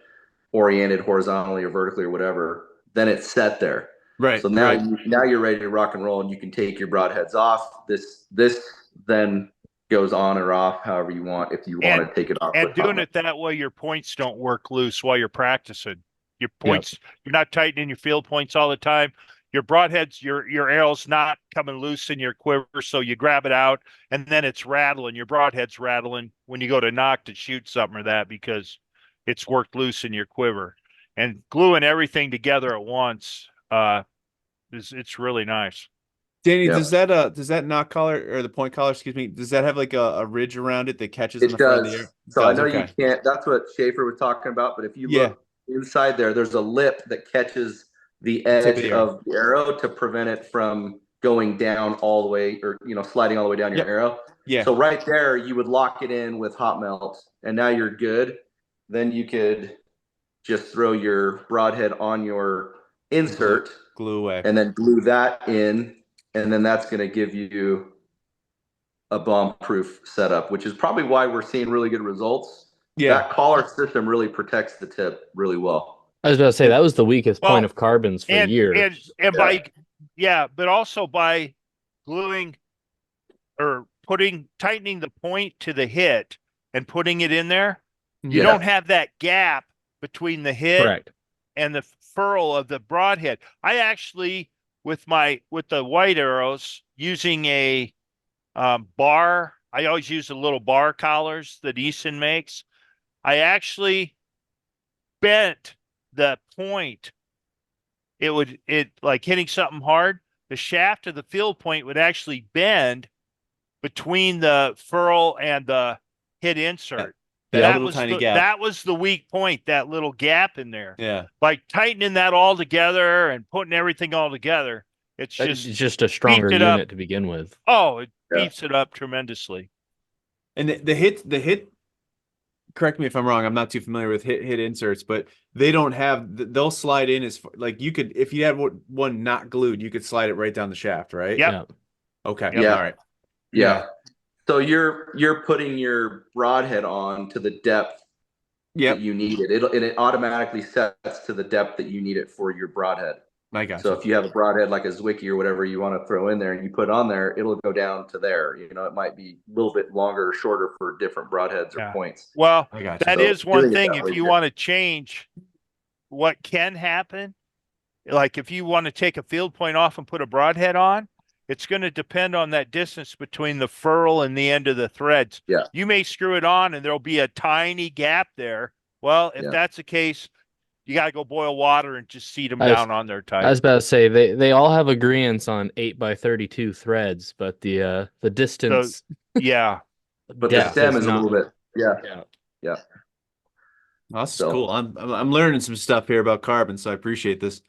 oriented horizontally or vertically or whatever, then it's set there. Right. So now right. now you're ready to rock and roll, and you can take your broadheads off. This then goes on or off however you want if you want to take it off. And with doing hot it that way, your points don't work loose while you're practicing. Your points, you're not tightening your field points all the time. Your broadheads, your arrow's not coming loose in your quiver, so you grab it out, and then it's rattling. Your broadhead's rattling when you go to knock to shoot something or that because it's worked loose in your quiver. And gluing everything together at once, it's really nice. Danny, Yep. does that knock collar or the point collar, excuse me, does that have like a ridge around it that catches in It the front of the does. ear? So I Does, know okay. you can't. That's what Schaefer was talking about. But if you Yeah. look inside there's a lip that catches the Tip of edge the of the arrow to prevent it from going down all the way, or sliding all the way down your Yep. arrow. Yeah. So right there, you would lock it in with hot melt, and now you're good. Then you could just throw your broadhead on your insert, glue away, and then glue that in, and then that's going to give you a bomb-proof setup, which is probably why we're seeing really good results. Yeah. That collar system really protects the tip really well. I was about to say that was the weakest point Well, of carbons for years. And by but also by gluing or tightening the point to the hit and putting it in there, you don't have that gap between the hit Correct. and the furl of the broadhead. I actually, with the white arrows, using a bar, I always use the little bar collars that Easton makes. I actually bent the point. It like hitting something hard, the shaft of the field point would actually bend between the furl and the hit insert. That little tiny gap. That was the weak point, that little gap in there. Yeah. By tightening that all together and putting everything all together, it's just a stronger unit to begin with. Oh, it beats it up tremendously. And the hit, correct me if I'm wrong, I'm not too familiar with hit inserts, but they don't have, they'll slide in as like you could, if you had one not glued, you could slide it right down the shaft, right? Yep. Okay. Yeah. All right. Yeah. So you're putting your broadhead on to the depth that you need it. It automatically sets to the depth that you need it for your broadhead. I got So if you have a broadhead like a Zwicky or whatever you want to throw in there and you put on there, it'll go down to there. You know, it might be a little bit longer or shorter for different broadheads or points. Well, that is one thing if you want to change what can happen. Like if you want to take a field point off and put a broadhead on, it's going to depend on that distance between the furl and the end of the threads. Yeah. You may screw it on and there'll be a tiny gap there. Well, if that's the case, you got to go boil water and just seat them down on their type. I was about to say they all have agreements on 8x32 threads, but the distance. Yeah. But the stem is a little bit. Yeah. Oh, this is cool. I'm learning some stuff here about carbon, so I appreciate this.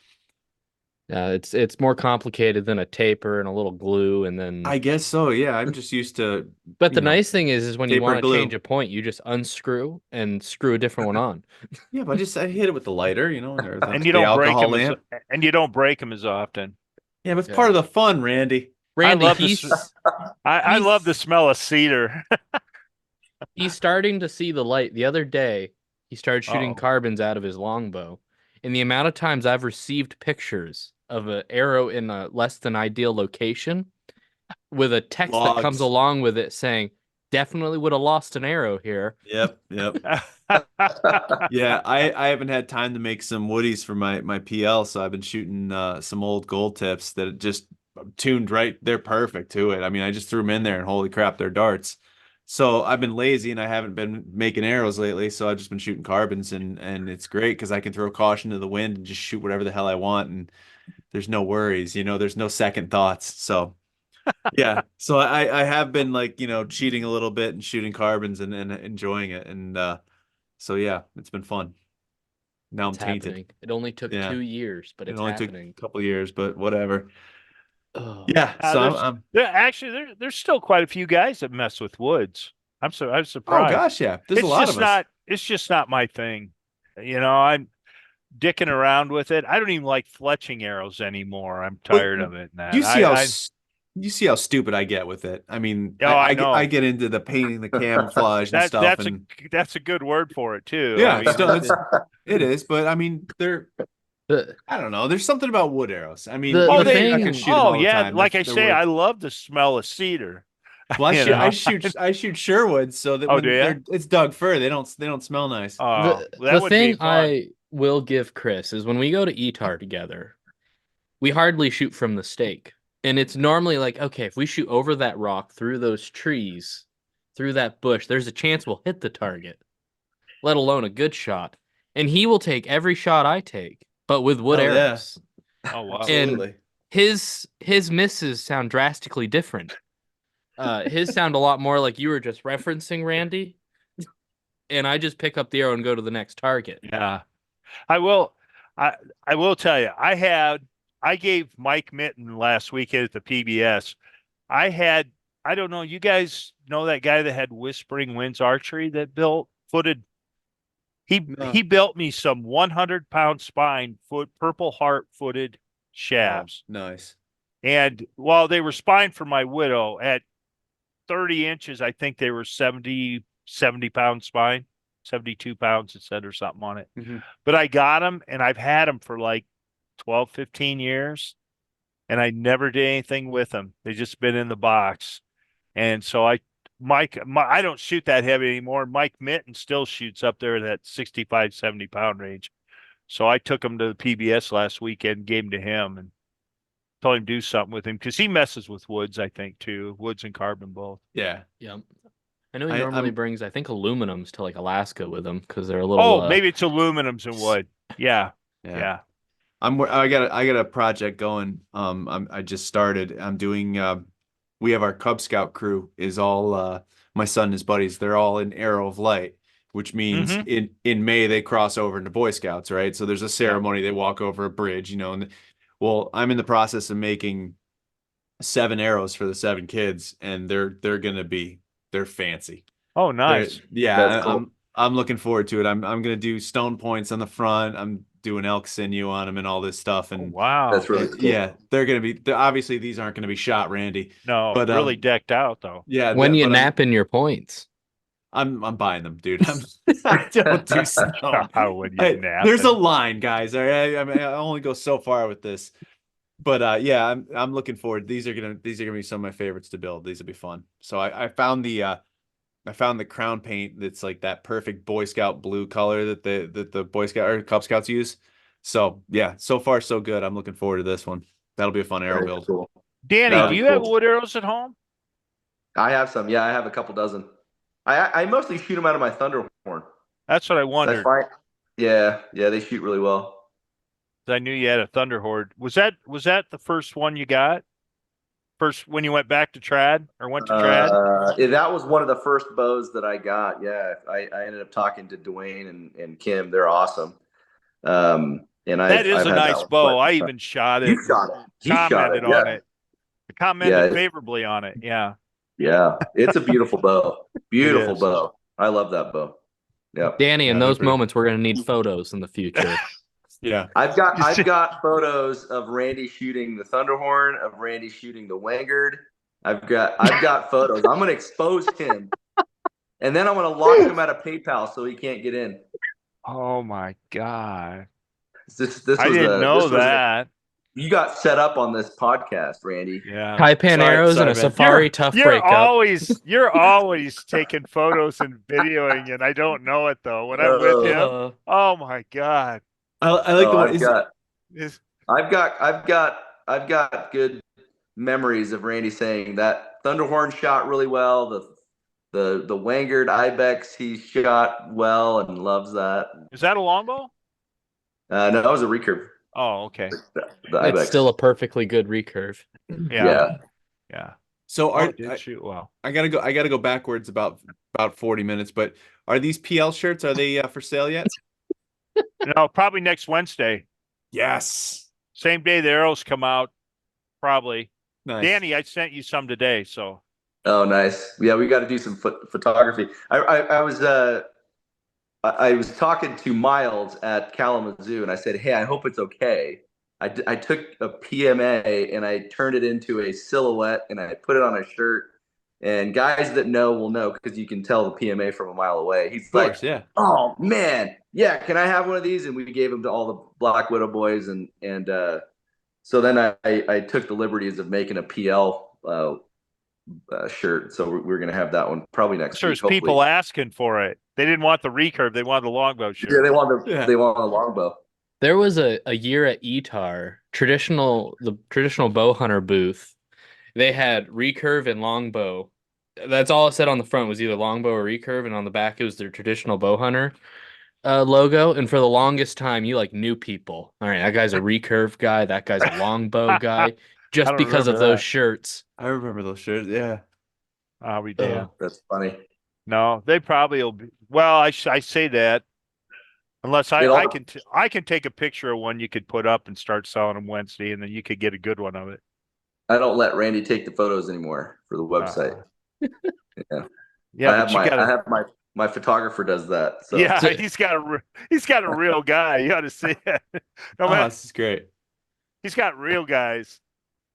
Yeah, it's more complicated than a taper and a little glue, and then I guess so. Yeah, I'm just used to. But the nice thing is when you want to glue. change a point, you just unscrew and screw a different one on. Yeah, but I hit it with the lighter, and you don't break them and you don't break them as often. Yeah, but it's part of the fun, Randy. I love the smell of cedar. He's starting to see the light. The other day, he started shooting carbons out of his longbow, and the amount of times I've received pictures of an arrow in a less than ideal location with a text that comes along with it saying, definitely would have lost an arrow here. Yep. Yeah, I haven't had time to make some woodies for my PL, so I've been shooting some old gold tips that just tuned right. They're perfect to it. I mean, I just threw them in there and holy crap, they're darts. So I've been lazy and I haven't been making arrows lately, so I've just been shooting carbons and it's great because I can throw caution to the wind and just shoot whatever the hell I want and there's no worries, there's no second thoughts. So yeah, so I have been like, cheating a little bit and shooting carbons and enjoying it. And so yeah, it's been fun. Now I'm tainted. Happening. It only took 2 years, but it's happening. Took a couple of years, but whatever. Yeah, so there's still quite a few guys that mess with woods. I'm surprised. Oh gosh, yeah. There's a lot of us. It's just not my thing. I'm dicking around with it. I don't even like fletching arrows anymore. I'm tired of it now. You see how stupid I get with it. I mean, I get into the painting, the camouflage and stuff. That's a good word for it too. Yeah, it is. But I mean, I don't know. There's something about wood arrows. I mean, I can shoot them all the time. Like I say, I love the smell of cedar. Well, I shoot Sherwood so that when it's Doug fir, they don't smell nice. The thing I will give Chris is when we go to ETAR together, we hardly shoot from the stake. And it's normally like, okay, if we shoot over that rock, through those trees, through that bush, there's a chance we'll hit the target, let alone a good shot. And he will take every shot I take, but with wood arrows. Yeah. Oh, wow. And his misses sound drastically different. His sound a lot more like you were just referencing, Randy. And I just pick up the arrow and go to the next target. Yeah. I will tell you, I gave Mike Mitten last weekend at the PBS. I don't know, you guys know that guy that had Whispering Winds Archery that footed. He built me some 100-pound spine Purple Heart footed shafts. Oh, nice. And while they were spine for my widow at 30 inches, I think they were 70 pound spine, 72 pounds it said or something on it. Mm-hmm. But I got them and I've had them for like 12, 15 years and I never did anything with them. They just been in the box. And so I don't shoot that heavy anymore. Mike Minton still shoots up there in that 65, 70 pound range. So I took him to the PBS last weekend and gave him to him and told him to do something with him because he messes with woods, I think, too. Woods and carbon both. Yeah. Yeah. I know he normally brings, I think, aluminums to like Alaska with him because they're a little. Oh, maybe it's aluminums and wood. Yeah. I got a project going. I just started. I'm doing. We have our Cub Scout crew is all my son and his buddies. They're all in Arrow of Light, which means in May they cross over into Boy Scouts, right? So there's a ceremony. They walk over a bridge, and well, I'm in the process of making 7 arrows for the 7 kids, and they're fancy. Oh, nice. Cool. I'm looking forward to it. I'm gonna do stone points on the front. I'm doing elk sinew on them and all this stuff. And wow, that's really cool. Yeah, they're gonna be. Obviously, these aren't gonna be shot, Randy. No, but really decked out though. Yeah. When you nap in your points, I'm buying them, dude. I don't do stone. When you nap. There's a line, guys. All right. I mean, I only go so far with this. But yeah, I'm looking forward. These are gonna be some of my favorites to build. These will be fun. So I found the crown paint that's like that perfect Boy Scout blue color that the Boy Scout or Cub Scouts use. So yeah, so far so good. I'm looking forward to this one. That'll be a fun arrow build. Cool. Danny, do you have wood arrows at home? I have some. Yeah, I have a couple dozen. I mostly shoot them out of my Thunderhorn. That's what I wondered. Yeah, they shoot really well. I knew you had a Thunderhorn. Was that the first one you got? First when you went back to trad or went to trad? Yeah, that was one of the first bows that I got. Yeah, I ended up talking to Dwayne and Kim. They're awesome. And that is a nice bow. I even shot it. You shot it. Commented on it. I commented favorably on it. Yeah. Yeah, it's a beautiful bow. Beautiful bow. I love that bow. Yeah, Danny. In those moments, we're gonna need photos in the future. Yeah, I've got photos of Randy shooting the Thunderhorn, of Randy shooting the Vanguard. I've got photos. I'm gonna expose him, and then I'm gonna lock him out of PayPal so he can't get in. Oh my God! I didn't know that. You got set up on this podcast, Randy. Yeah. Taipan arrows and a Safari Tuff breakup. You're always taking photos and videoing, and I don't know it though. When I'm with him, oh my God! I like the one. I've got good memories of Randy saying that Thunderhorn shot really well. The Vanguard Ibex he shot well and loves that. Is that a longbow? No, that was a recurve. Oh, okay. It's still a perfectly good recurve. Yeah. So shoot well. I gotta go backwards about 40 minutes. But are these PL shirts? Are they for sale yet? No, probably next Wednesday. Yes. Same day the arrows come out. Probably. Nice. Danny, I sent you some today. So. Oh, nice. Yeah, we got to do some photography. I was talking to Miles at Kalamazoo, and I said, "Hey, I hope it's okay." I took a PMA and I turned it into a silhouette, and I put it on a shirt. And guys that know will know because you can tell the PMA from a mile away. He's like, yeah. "Oh man, yeah, can I have one of these?" And we gave them to all the Black Widow boys, and so then I took the liberties of making a PL shirt. So we're gonna have that one probably next week. There's people asking for it. They didn't want the recurve. They wanted the longbow shirt. Yeah, they want the longbow. There was a year at ETAR, the traditional bow hunter booth. They had recurve and longbow. That's all it said on the front was either longbow or recurve, and on the back it was their traditional bow hunter logo. And for the longest time, you knew people. All right, that guy's a recurve guy. That guy's a longbow guy. Just because of those shirts. I remember those shirts. Yeah. We did. That's funny. No, they probably will be. Well, I say that unless I can take a picture of one you could put up and start selling them Wednesday, and then you could get a good one of it. I don't let Randy take the photos anymore for the website. Yeah. Yeah. My photographer does that. So Yeah, he's got a real guy. You ought to see it. No matter, this is great. he's got real guys.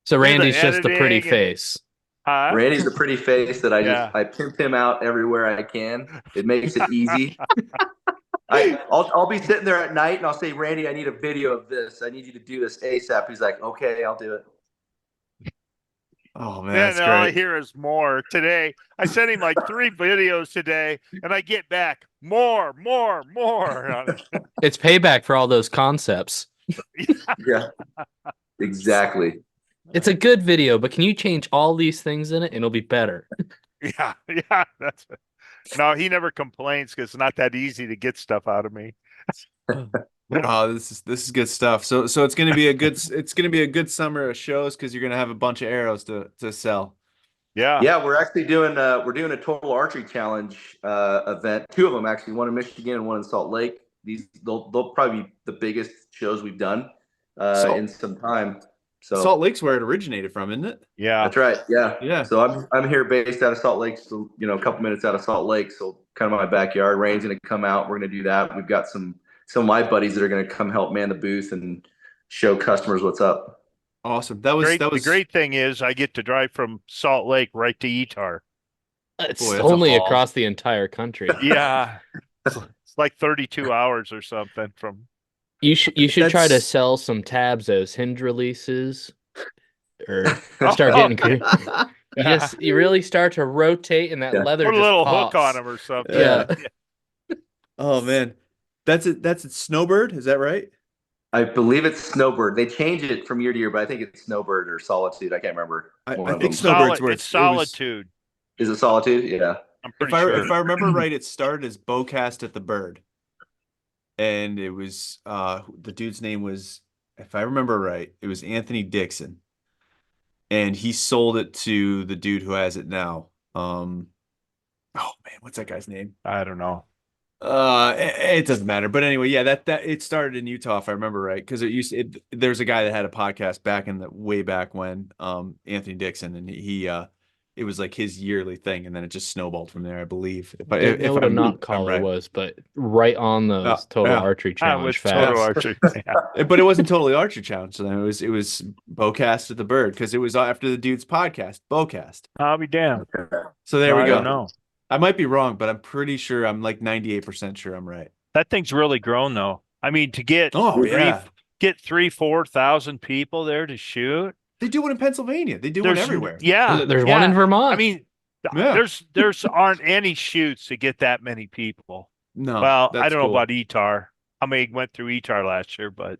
So Do the Randy's just the pretty editing and- face. Huh? Randy's a pretty face that Yeah. I pimp him out everywhere I can. It makes it easy. I'll be sitting there at night and I'll say, Randy, I need a video of this. I need you to do this ASAP. He's like, okay, I'll do it. Oh man, Then that's all I great. hear is more. Today, I sent him like 3 videos today, and I get back more. It's payback for all those concepts. Yeah, exactly. It's a good video, but can you change all these things in it and it'll be better? Yeah, that's it. No, he never complains because it's not that easy to get stuff out of me. Oh, this is good stuff. So it's gonna be a good summer of shows because you're gonna have a bunch of arrows to sell. Yeah, we're actually doing a total archery challenge event. 2 of them actually, one in Michigan and one in Salt Lake. They'll probably be the biggest shows we've done in some time. So Salt Lake's where it originated from, isn't it? Yeah. that's right. Yeah. Yeah. So I'm here based out of Salt Lake, so a couple minutes out of Salt Lake, so kind of my backyard. Rain's gonna come out. We're gonna do that. We've got some of my buddies that are gonna come help man the booth and show customers what's up. Awesome. The great thing is I get to drive from Salt Lake right to Etar. It's Boy, that's a only haul. across the entire country. Yeah. It's like 32 hours or something from. You should try to That's- sell some tabs as hinge releases, or start getting. You really start to rotate, and that Yeah. leather Put a just little pops. hook on him or something. Yeah. Oh man, that's it. That's it. Snowbird, is that right? I believe it's Snowbird. They change it from year to year, but I think it's Snowbird or Solitude. I can't remember. I One of think them. Snowbird's where It's it was- Solitude. Is it Solitude? Yeah. I'm If pretty sure. if I remember right, it started as Bowcast at the Bird, and it was the dude's name was, if I remember right, it was Anthony Dixon, and he sold it to the dude who has it now. Oh man, what's that guy's name? I don't know. It doesn't matter. But anyway, yeah, that it started in Utah, if I remember right, because there's a guy that had a podcast back in the way back when, Anthony Dixon, and he it was like his yearly thing, and then it just snowballed from there, I believe. I didn't know what a knot collar was, but right on those total archery challenge Total facts. archery. Yeah. But it wasn't totally archery challenge. So then it was Bowcast at the Bird, because it was after the dude's podcast, Bowcast. I'll be damned. So there we I go. don't know. I might be wrong, but I'm pretty sure, I'm like 98% sure I'm right. That thing's really grown though. I mean, to get get 3,000-4,000 people there to shoot. They do one in Pennsylvania. They do one everywhere. Yeah, There's one in Vermont. I mean, Yeah. there's aren't any shoots to get that many people. No. Well, I that's don't know cool. about Etar. How many went through Etar last year? But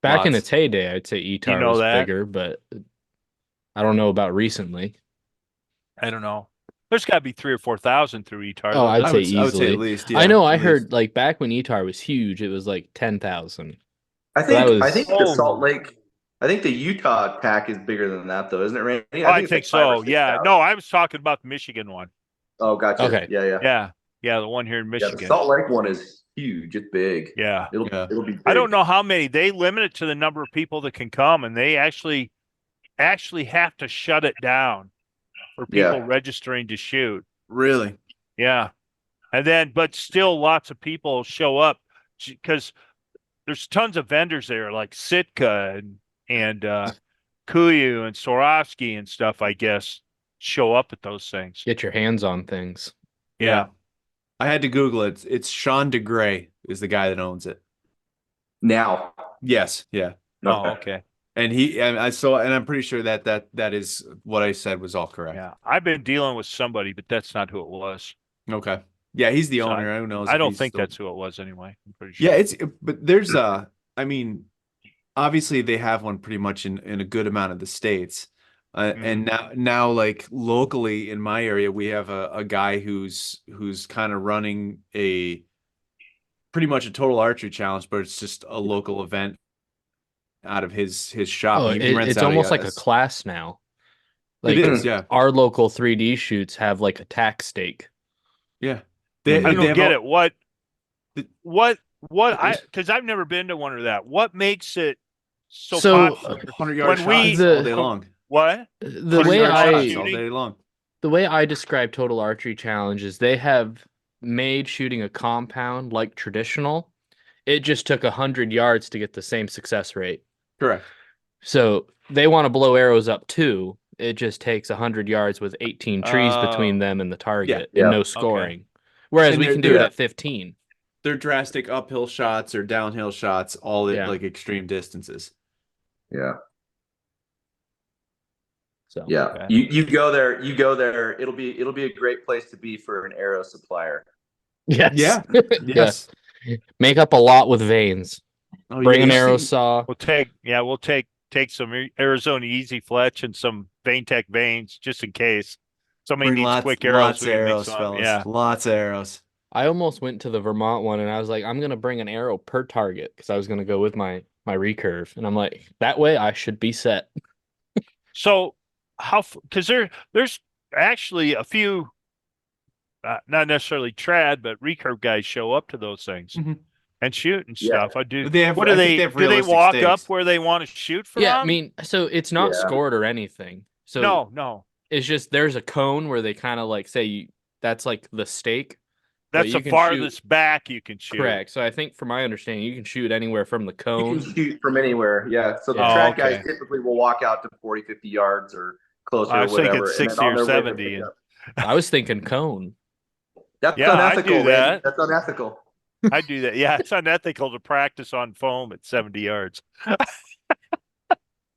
back in lots. its heyday, I'd say Etar know was that? bigger, but I don't know about recently. I don't know. There's got to be 3,000 or 4,000 through Etar. Oh, I'd say I would say easily. at least. Yeah, I know. I at heard least. like back when Etar was huge, it was like 10,000. I think That was- I think the Salt Lake. I think the Utah pack is bigger than that, though, isn't it, Randy? I it's think like 5 or so. 6 Yeah. thousand. No, I was talking about the Michigan one. Oh, gotcha. Okay. Yeah. Yeah, the one here in Yeah, Michigan. the Salt Lake one is huge. It's big. Yeah. It'll be big. I don't know how many. They limit it to the number of people that can come, and they actually have to shut it down for people Yeah. registering to shoot. Really? Yeah. And then, but still lots of people show up because there's tons of vendors there like Sitka and Kuyu and Swarovski and stuff, I guess, show up at those things. Get your hands on things. Yeah. I had to Google it. It's Sean DeGray is the guy that owns it. Now. Yes. Yeah. Oh, okay. And I'm pretty sure that is what I said was all correct. Yeah. I've been dealing with somebody, but that's not who it was. Okay. Yeah, he's the So owner. Who knows? I if don't he's think still- that's who it was anyway. I'm pretty sure. Yeah, but there's I mean, obviously they have one pretty much in a good amount of the states. And now like locally in my area, we have a guy who's kind of running pretty much a total archery challenge, but it's just a local event out of his shop. Oh, He rents it's out almost like a class now. Like it is, yeah. our local 3D shoots have like a tax stake. Yeah. I don't have get all- it. What There's- because I've never been to one of that. What makes it so So, popular? 100-yard when we- shots all day long. What? The 100-yard way shots I all day long. the way I describe Total Archery Challenge is they have made shooting a compound like traditional. It just took 100 yards to get the same success rate. Correct. So they want to blow arrows up too. It just takes 100 yards with 18 trees between them and the target Yeah. and no Okay. scoring. Whereas And we they're- can do it they're- at 15. They're drastic uphill shots or downhill shots, all at Yeah. like extreme distances. Yeah. So Yeah. Okay. You go there. It'll be a great place to be for an arrow supplier. yes. Yeah. Yes. Make up a lot with veins. Oh, Bring yeah, an you arrow see- saw. We'll take some Arizona Easy Fletch and some Vein Tech veins just in case somebody Bring needs lots, quick arrows. lots of we can make arrows, some. fellas. Yeah. Lots of arrows. I almost went to the Vermont one and I was like, I'm gonna bring an arrow per target because I was gonna go with my recurve. And I'm like, that way I should be set. So because there's actually a few, not necessarily trad, but recurve guys show up to those things Mhm. and shoot and Yeah. stuff. I do. They have- What I do think they they have do? They realistic walk stakes. up where they want to shoot from? Yeah, I mean, so it's not Yeah. scored or anything. So no. it's just there's a cone where they kind of like say that's like the stake. but That's you the can farthest back you can shoot. Correct. So I think from my understanding, you can shoot anywhere from the You cone. can shoot from anywhere. Yeah. So the Yeah. track okay. guys typically will walk out to 40, 50 yards or closer I or was thinking whatever. and then 60 on or their way to 70 pick and- up. I was thinking cone. That's Yeah, I unethical, do Randy. that. That's unethical. I do that. Yeah, it's unethical to practice on foam at 70 yards.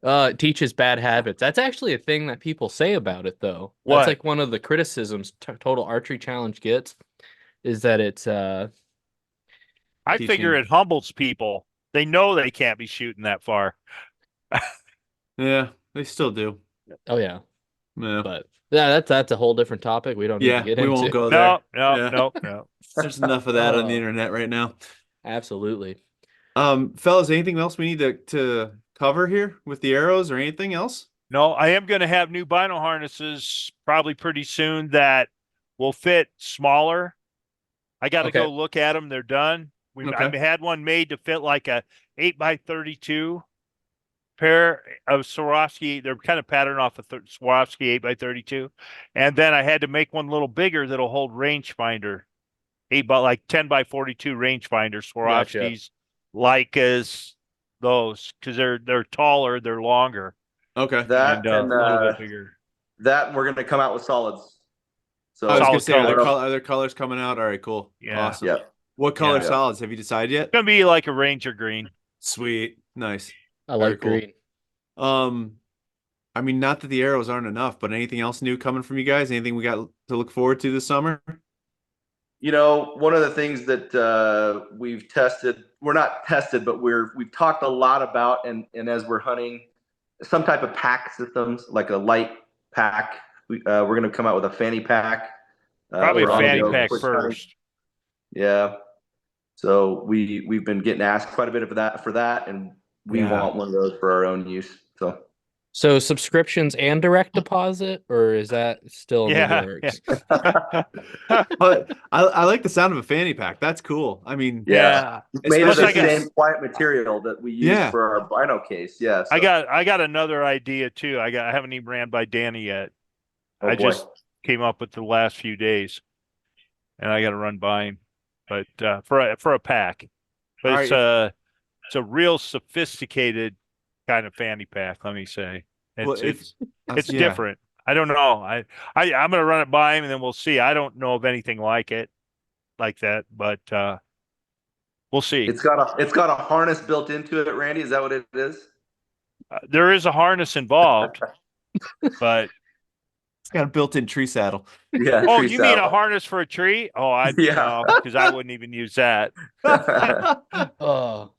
It teaches bad habits. That's actually a thing that people say about it, though. What? That's like one of the criticisms Total Archery Challenge gets is that it's I Teaching. figure it humbles people. They know they can't be shooting that far. Yeah, they still do. oh yeah, Yeah. but yeah, that's a whole different topic. We don't need Yeah, to get we into. won't go there. No, Yeah. no. There's enough of that on the Oh. internet right now. Absolutely. Fellas, anything else we need to cover here with the arrows or anything else? No, I am going to have new vinyl harnesses probably pretty soon that will fit smaller. I got to Okay. go look at them. They're done. I Okay. had one made to fit like a 8x32 pair of Swarovski. They're kind of patterned off of Swarovski 8x32. And then I had to make one a little bigger that'll hold rangefinder. 10x42 rangefinder Swarovskis, Leicas, those, because they're taller, they're longer, Okay. That and and a little bit bigger. that we're going to come out with solids. So I was gonna Solid say, are there, colors. are there colors coming out? All right, cool. Yeah. Awesome. yeah. What color Yeah. solids have you decided yet? It's gonna be like a Ranger green. Sweet. Nice. I Very like cool. green. I mean, not that the arrows aren't enough, but anything else new coming from you guys? Anything we got to look forward to this summer? You know, one of the things that we've tested, we're not tested, but we've talked a lot about, and as we're hunting, some type of pack systems, like a light pack. We're going to come out with a fanny pack. Probably a for fanny on-the-go pack quick hunting. first. Yeah. So we've been getting asked quite a bit for that, and we Yeah. want one of those for our own use. So subscriptions and direct deposit, or is that still in Yeah, the works? But I like the sound of a fanny pack. That's cool. I mean, Yeah. Made of Plus, the I got- same quiet material that we use Yeah. for our bino case. Yeah. I got another idea too. I haven't even ran by Danny yet. Oh, I boy. just came up with the last few days, and I got to run by him. But for a pack, but All right. it's a real sophisticated kind of fanny pack. Let me say, Well, it's yeah. different. I don't know. I'm gonna run it by him and then we'll see. I don't know of anything like that, but we'll see. It's got a harness built into it, Randy. Is that what it is? There is a harness involved, but It's got a built-in tree saddle. Yeah. oh, tree you mean a saddle. harness for a tree? Oh, Yeah. because I wouldn't even use that. Oh,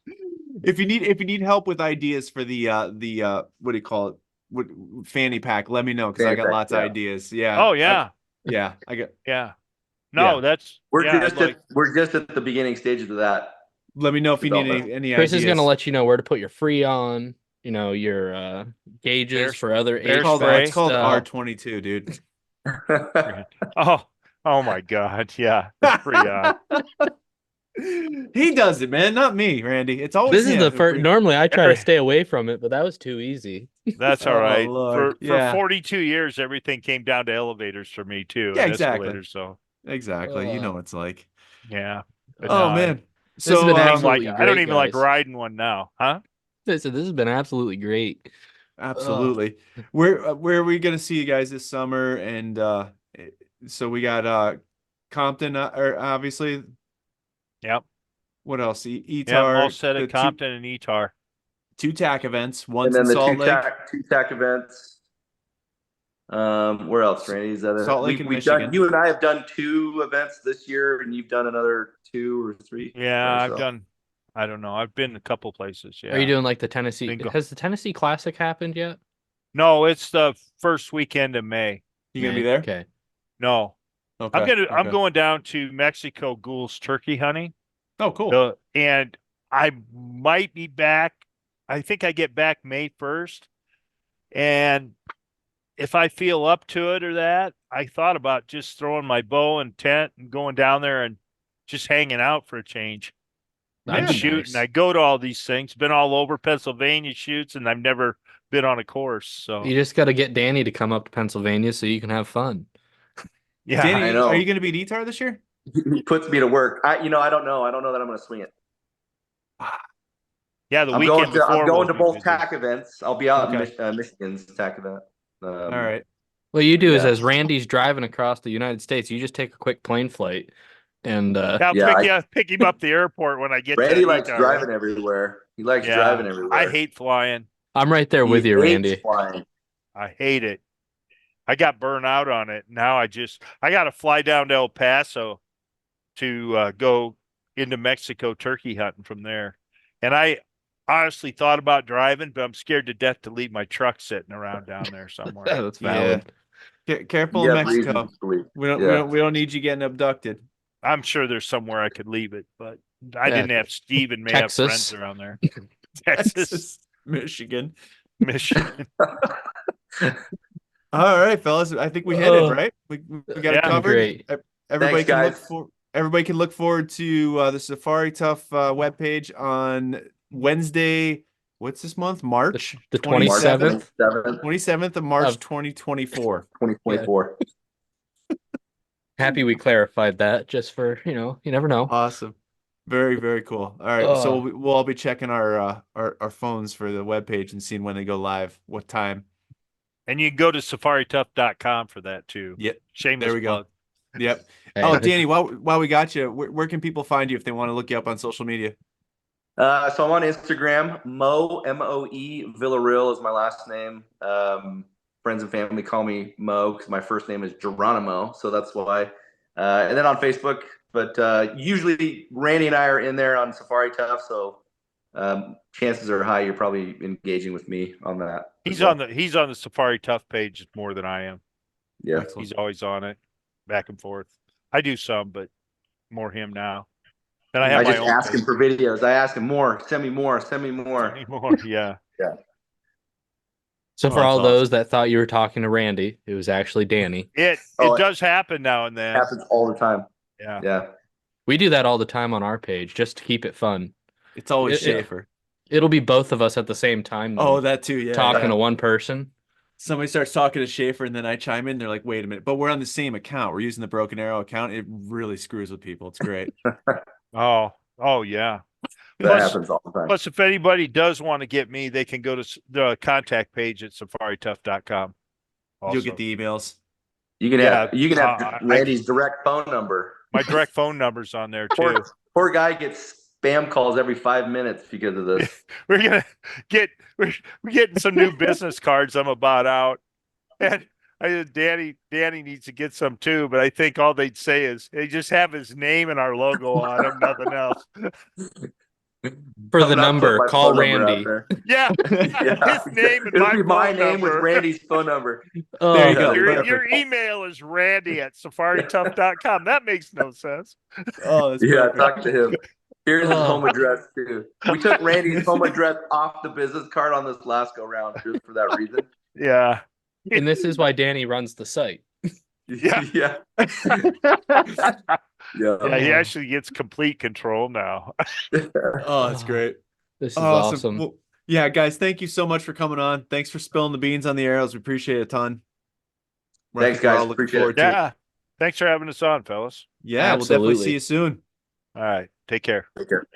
If you need help with ideas for the what do you call it? What fanny pack? Let me know because I Fanny got pack, lots of yeah. ideas. Yeah. Oh yeah, I got. yeah. No, Yeah. that's We're yeah, just at the beginning stages of that. Let me know if you need Development. any Chris ideas. is gonna let you know where to put your free on. You know your gauges Bear- for other bear It's called, spray. it's called stuff. R22, dude. oh my God, yeah. That's pretty odd. He does it, man, not me, Randy. It's always This is him. the first. Normally, I try to stay away from it, but that was too easy. That's all Oh, right. Lord. For Yeah. 42 years, everything came down to elevators for me too. Yeah, and exactly. escalators, so Exactly. You know what it's like. Yeah. But Oh no, man. This has So been I don't even absolutely like. I don't great, even like guys. riding one now, huh? This has been absolutely great. absolutely. Where are we gonna see you guys this summer? And so we got Compton, or obviously. Yep. What else? Yeah, I'm all ETAR, set the at Compton and Etar. two TAC events, And once in then the Salt Lake, two tack events. Where else, Randy? Is that Salt Lake and we've done? Michigan. You and I have done 2 events this year, and you've done another 2 or 3. Yeah, or I've so. done. I don't know. I've been a couple places. Yeah. Are you doing like the Tennessee? Bingo. Has the Tennessee Classic happened yet? No, it's the first weekend of May. You gonna be there? Okay. No, Okay. I'm going down to Mexico Ghouls turkey hunting. Oh, cool. And I might be back. I think I get back May 1st. And if I feel up to it or that, I thought about just throwing my bow and tent and going down there and just hanging out for a change. That'd And be shooting. nice. I go to all these things, been all over Pennsylvania shoots, and I've never been on a course. So You just got to get Danny to come up to Pennsylvania so you can have fun. yeah, Danny, I know. are you gonna be at ETAR this year? He puts me to work. I don't know. I don't know that I'm going to swing it. yeah. The I'm weekend going before to we'll be both busy. TAC events. I'll be out Okay. in Michigan's TAC event. All right. What you do is, Yeah. as Randy's driving across the United States, you just take a quick plane flight, and I'll pick him up the airport when I get Randy to likes Etar, driving right? everywhere. He likes Yeah, driving everywhere. I hate flying. I'm right there He with you, hates Randy. flying. I hate it. I got burned out on it. Now I got to fly down to El Paso to go into Mexico turkey hunting from there. And I honestly thought about driving, but I'm scared to death to leave my truck sitting around down there somewhere. That's valid. Careful You in have Mexico. reasons to believe. We don't need you getting abducted. I'm sure there's somewhere I could leave it, but I Yeah. didn't have Steve and may Texas. have friends around there. Texas, Michigan. Michigan. All right, fellas. I think we hit it, right? We got Yeah. it covered. Great. Everybody Thanks, can look guys. for. Everybody can look forward to the Safari Tough webpage on Wednesday. What's this month? March The 27th. 27th. 27th of March, Of- 2024. 2024. Happy we clarified that, just for, you never know. Awesome. Very, very cool. All right. So we'll all be checking our phones for the webpage and seeing when they go live, what time. And you can go to safarituff.com for that too. Yep. Shameless There we go. plug. Yep. Hey. Oh, Danny, while we got you, where can people find you if they want to look you up on social media? So I'm on Instagram. MOE Villarreal is my last name. Friends and family call me Mo because my first name is Geronimo, so that's why. And then on Facebook, but usually Randy and I are in there on Safari Tough, so chances are high you're probably engaging with me on that. He's on the Safari Tough page more than I am. Yeah. Excellent. He's always on it, back and forth. I do some, but more him now. Then I have I my just own ask page. him for videos. I ask him more. Send me more. Send me more. Anymore. Yeah. So Oh, for all that's those that thought you were talking to Randy, it was actually Danny. It Oh, does happen now and then. Happens all the time. Yeah. Yeah. We do that all the time on our page just to keep it fun. It's always It- Schaefer. It'll be both of us at the same time, though, Oh, that too. Yeah. talking yeah. to one person. Somebody starts talking to Schaefer and then I chime in. They're like, wait a minute, but we're on the same account. We're using the Broken Arrow account. It really screws with people. It's great. Oh yeah. That happens all the time. Plus, if anybody does want to get me, they can go to the contact page at safarituff.com. You'll get the emails. You can Yeah, have Randy's direct phone number. My direct phone number's on there too. Poor guy gets spam calls every 5 minutes because of this. We're getting some new business cards I'm about out. And Danny needs to get some too, but I think all they'd say is they just have his name and our logo on them, nothing else. For I'm the not putting number, my call phone number out Randy. there. Yeah. Yeah. His name and It'll be my phone name with number. Randy's phone number. Oh, There you go. Your email is randy@safarituff.com. That makes no sense. Oh, that's Yeah, perfect. talk to him. Here's his Oh. home address too. We took Randy's home address off the business card on this last go round just for that reason. Yeah. and this is why Danny runs the site. Yeah. Yeah. Yeah, Yeah. he actually gets complete control now. Oh, that's great. This is awesome. Well, yeah, guys, thank you so much for coming on. Thanks for spilling the beans on the arrows. We appreciate it a ton. Thanks, We're guys. all looking Appreciate forward it. to Yeah. Thanks for having us on, fellas. Yeah, we'll definitely Absolutely. see you soon. All right. Take care. Take care.